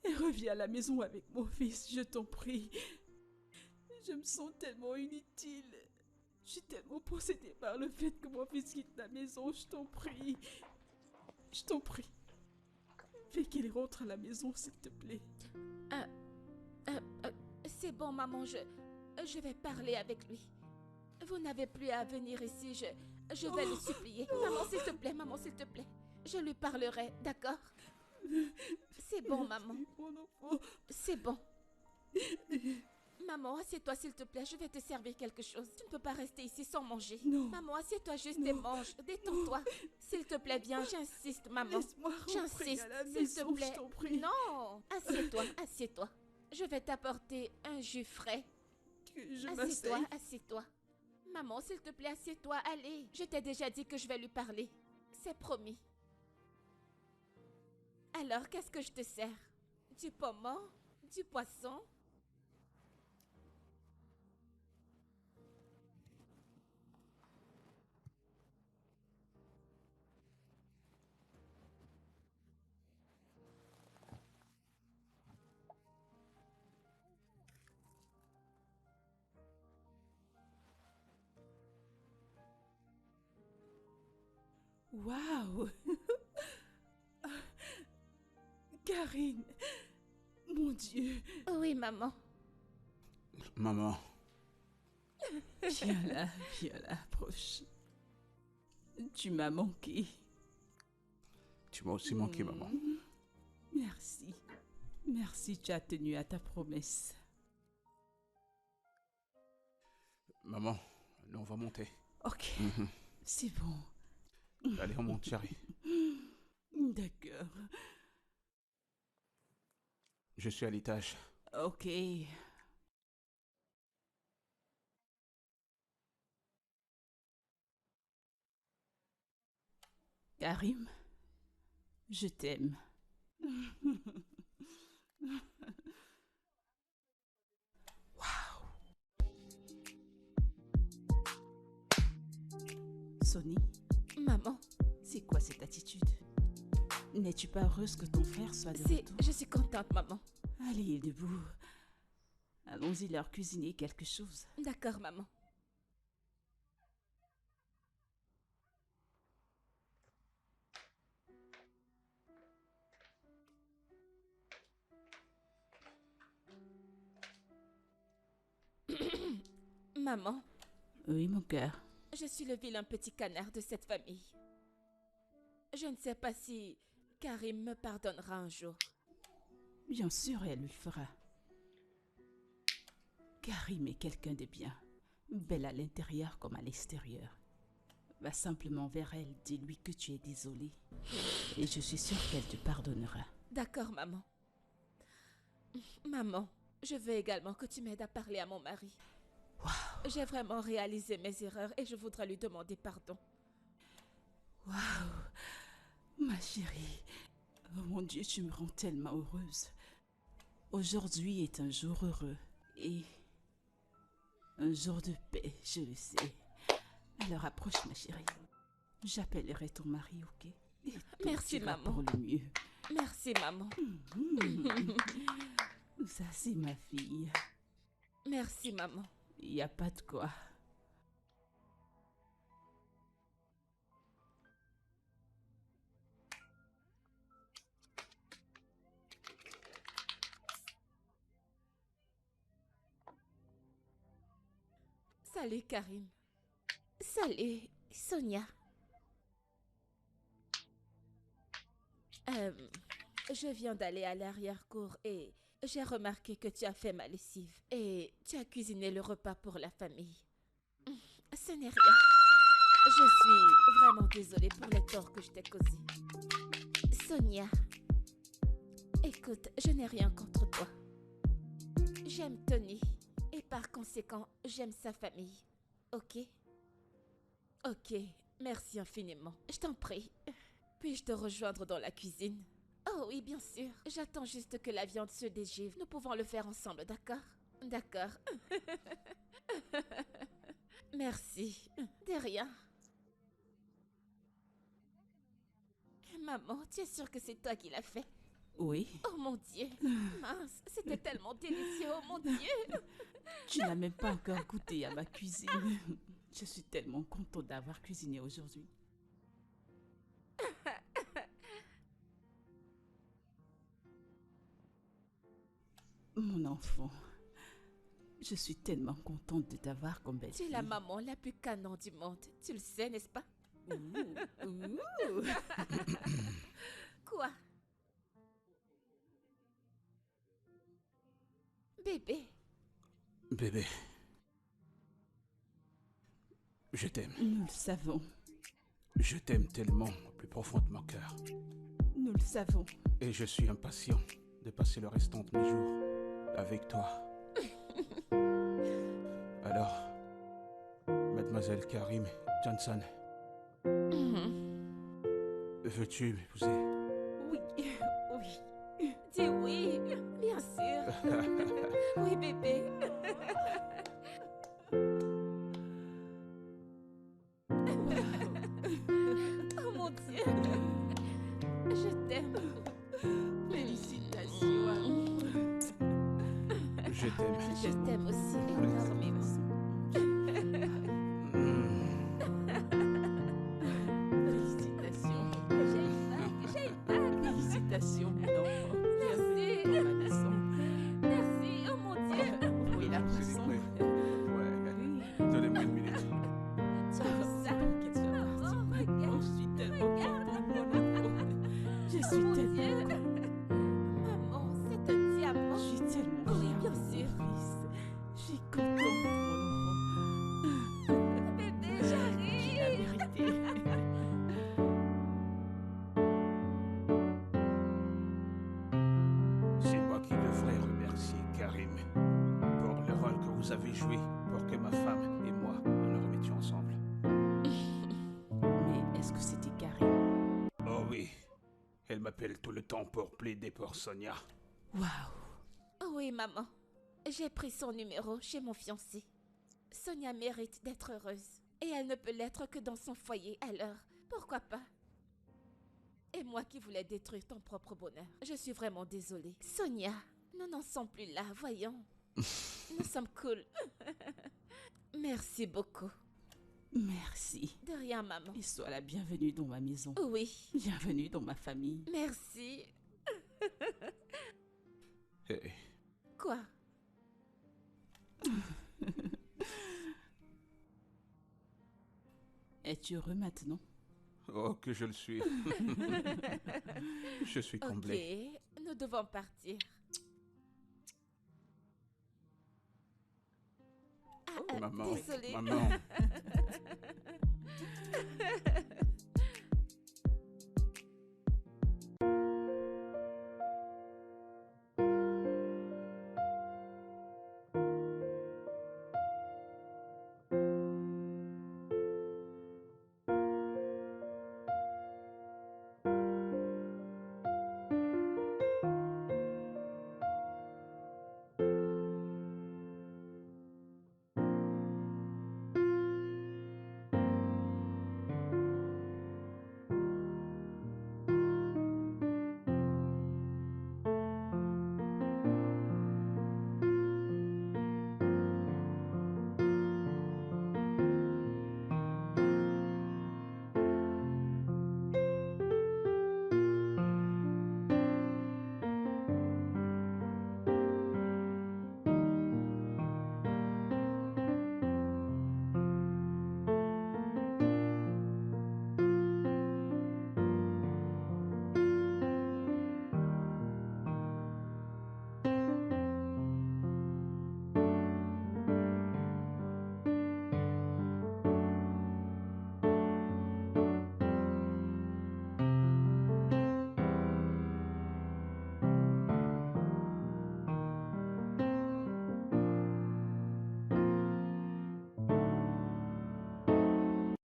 Et reviens à la maison avec mon fils, je t'en prie. Je me sens tellement inutile. Je suis tellement possédée par le fait que mon fils quitte la maison, je t'en prie. Je t'en prie. Fais qu'il rentre à la maison, s'il te plaît. C'est bon, maman, je vais parler avec lui. Vous n'avez plus à venir ici, je vais le supplier. Maman, s'il te plaît, maman, s'il te plaît. Je lui parlerai, d'accord? C'est bon, maman. Mon enfant. C'est bon. Maman, assieds-toi s'il te plaît, je vais te servir quelque chose. Tu ne peux pas rester ici sans manger. Non. Maman, assieds-toi juste et mange. Détends-toi. S'il te plaît, viens, j'insiste, maman. Laisse-moi rentrer J'insiste, à la s'il te maison, plaît. je t'en prie. Non, assieds-toi, assieds-toi. Je vais t'apporter un jus frais. Que je Assieds-toi, m'asseye. assieds-toi. Maman, s'il te plaît, assieds-toi, allez. Je t'ai déjà dit que je vais lui parler. C'est promis. Alors, qu'est-ce que je te sers? Du pommon? Du poisson? Waouh! Karine! Mon Dieu! Oui, maman. Maman, Viens là, approche. Tu m'as manqué. tu m'as aussi manqué, maman. Merci. Merci, tu as tenu à ta promesse. Maman, nous on va monter. Ok, Mhm. c'est bon. Allez, on monte, chérie. D'accord. Je suis à l'étage. Ok. Karim, je t'aime. Sonny, Maman, c'est quoi cette attitude? N'es-tu pas heureuse que ton frère soit de retour? je suis contente, maman. Allez, debout. Allons-y leur cuisiner quelque chose. D'accord, maman. Maman, Oui, mon cœur. je suis le vilain petit canard de cette famille. Je ne sais pas si Karim me pardonnera un jour. Bien sûr, elle le fera. Karim est quelqu'un de bien, belle à l'intérieur comme à l'extérieur. Va simplement vers elle, dis-lui que tu es désolé. Et je suis sûre qu'elle te pardonnera. D'accord, maman. Maman, je veux également que tu m'aides à parler à mon mari. J'ai vraiment réalisé mes erreurs et je voudrais lui demander pardon. Ma chérie, oh mon Dieu, tu me rends tellement heureuse. Aujourd'hui est un jour heureux et un jour de paix, je le sais. Alors approche, ma chérie. J'appellerai ton mari, ok? Et tout Merci, ira maman. pour le mieux. Merci, maman. Ça, c'est ma fille. Merci, maman. Il n'y a pas de quoi. Salut, Karim. Salut, Sonia. Je viens d'aller à l'arrière-cour et j'ai remarqué que tu as fait ma lessive et tu as cuisiné le repas pour la famille. Ce n'est rien. Je suis vraiment désolée pour les torts que je t'ai causés. Sonia, écoute, je n'ai rien contre toi. J'aime Tony et par conséquent, j'aime sa famille. Ok? Ok, merci infiniment. Je t'en prie. Puis-je te rejoindre dans la cuisine? Oh oui, bien sûr. J'attends juste que la viande se dégivre. Nous pouvons le faire ensemble, d'accord? D'accord. Merci. De rien. Maman, tu es sûre que c'est toi qui l'as fait? Oui, Oh mon Dieu. Mince, c'était tellement délicieux, oh mon Dieu. tu n'as même pas encore goûté à ma cuisine. Je suis tellement contente d'avoir cuisiné aujourd'hui. Mon enfant, je suis tellement contente de t'avoir comme Tu es belle-fille. la maman la plus canon du monde. Tu le sais, n'est-ce pas? Ouh. Quoi? Bébé, Bébé. Je t'aime. Nous le savons, Je t'aime tellement au plus profond de mon cœur. nous le savons. Et je suis impatient de passer le restant de mes jours avec toi. Alors, mademoiselle Karim Johnson, veux-tu m'épouser? Oui, oui. dis oui, bien sûr. Oui, bébé. Oh mon Dieu. Je t'aime. Félicitations. Je t'aime. Je t'aime aussi énormément. Félicitations. J'ai une bague. Félicitations, mon enfant. Merci. Bienvenue dans la maison. Merci, oh mon Dieu. Oui, la C'est maison. livré. Ouais. Donnez-moi une minute. Tu as vu ça? Qu'elle soit Maman, partie. Oh, regarde. je suis tellement contente, mon enfant. Je Oh suis mon tellement Dieu. contente. Maman, c'est un diamant. Je suis tellement Oui, fière bien de mon sûr. fils. Je suis contente, mon enfant. Bébé, j'arrive. échoué pour que ma femme et moi nous nous remettions ensemble. Mais est-ce que c'était Karim? Oh oui, elle m'appelle tout le temps pour plaider pour Sonia. Waouh! Oui, maman. J'ai pris son numéro chez mon fiancé. Sonia mérite d'être heureuse. Et elle ne peut l'être que dans son foyer, alors pourquoi pas? Et moi qui voulais détruire ton propre bonheur. Je suis vraiment désolée. Sonia, nous n'en sommes plus là, voyons. Nous sommes cool. Merci beaucoup. Merci. De rien, maman. Et sois la bienvenue dans ma maison. Oui, Bienvenue dans ma famille. merci. Hé, Quoi? Es-tu heureux maintenant? oh, que je le suis. Je suis comblé. Ok, nous devons partir. Maman, Désolée. maman.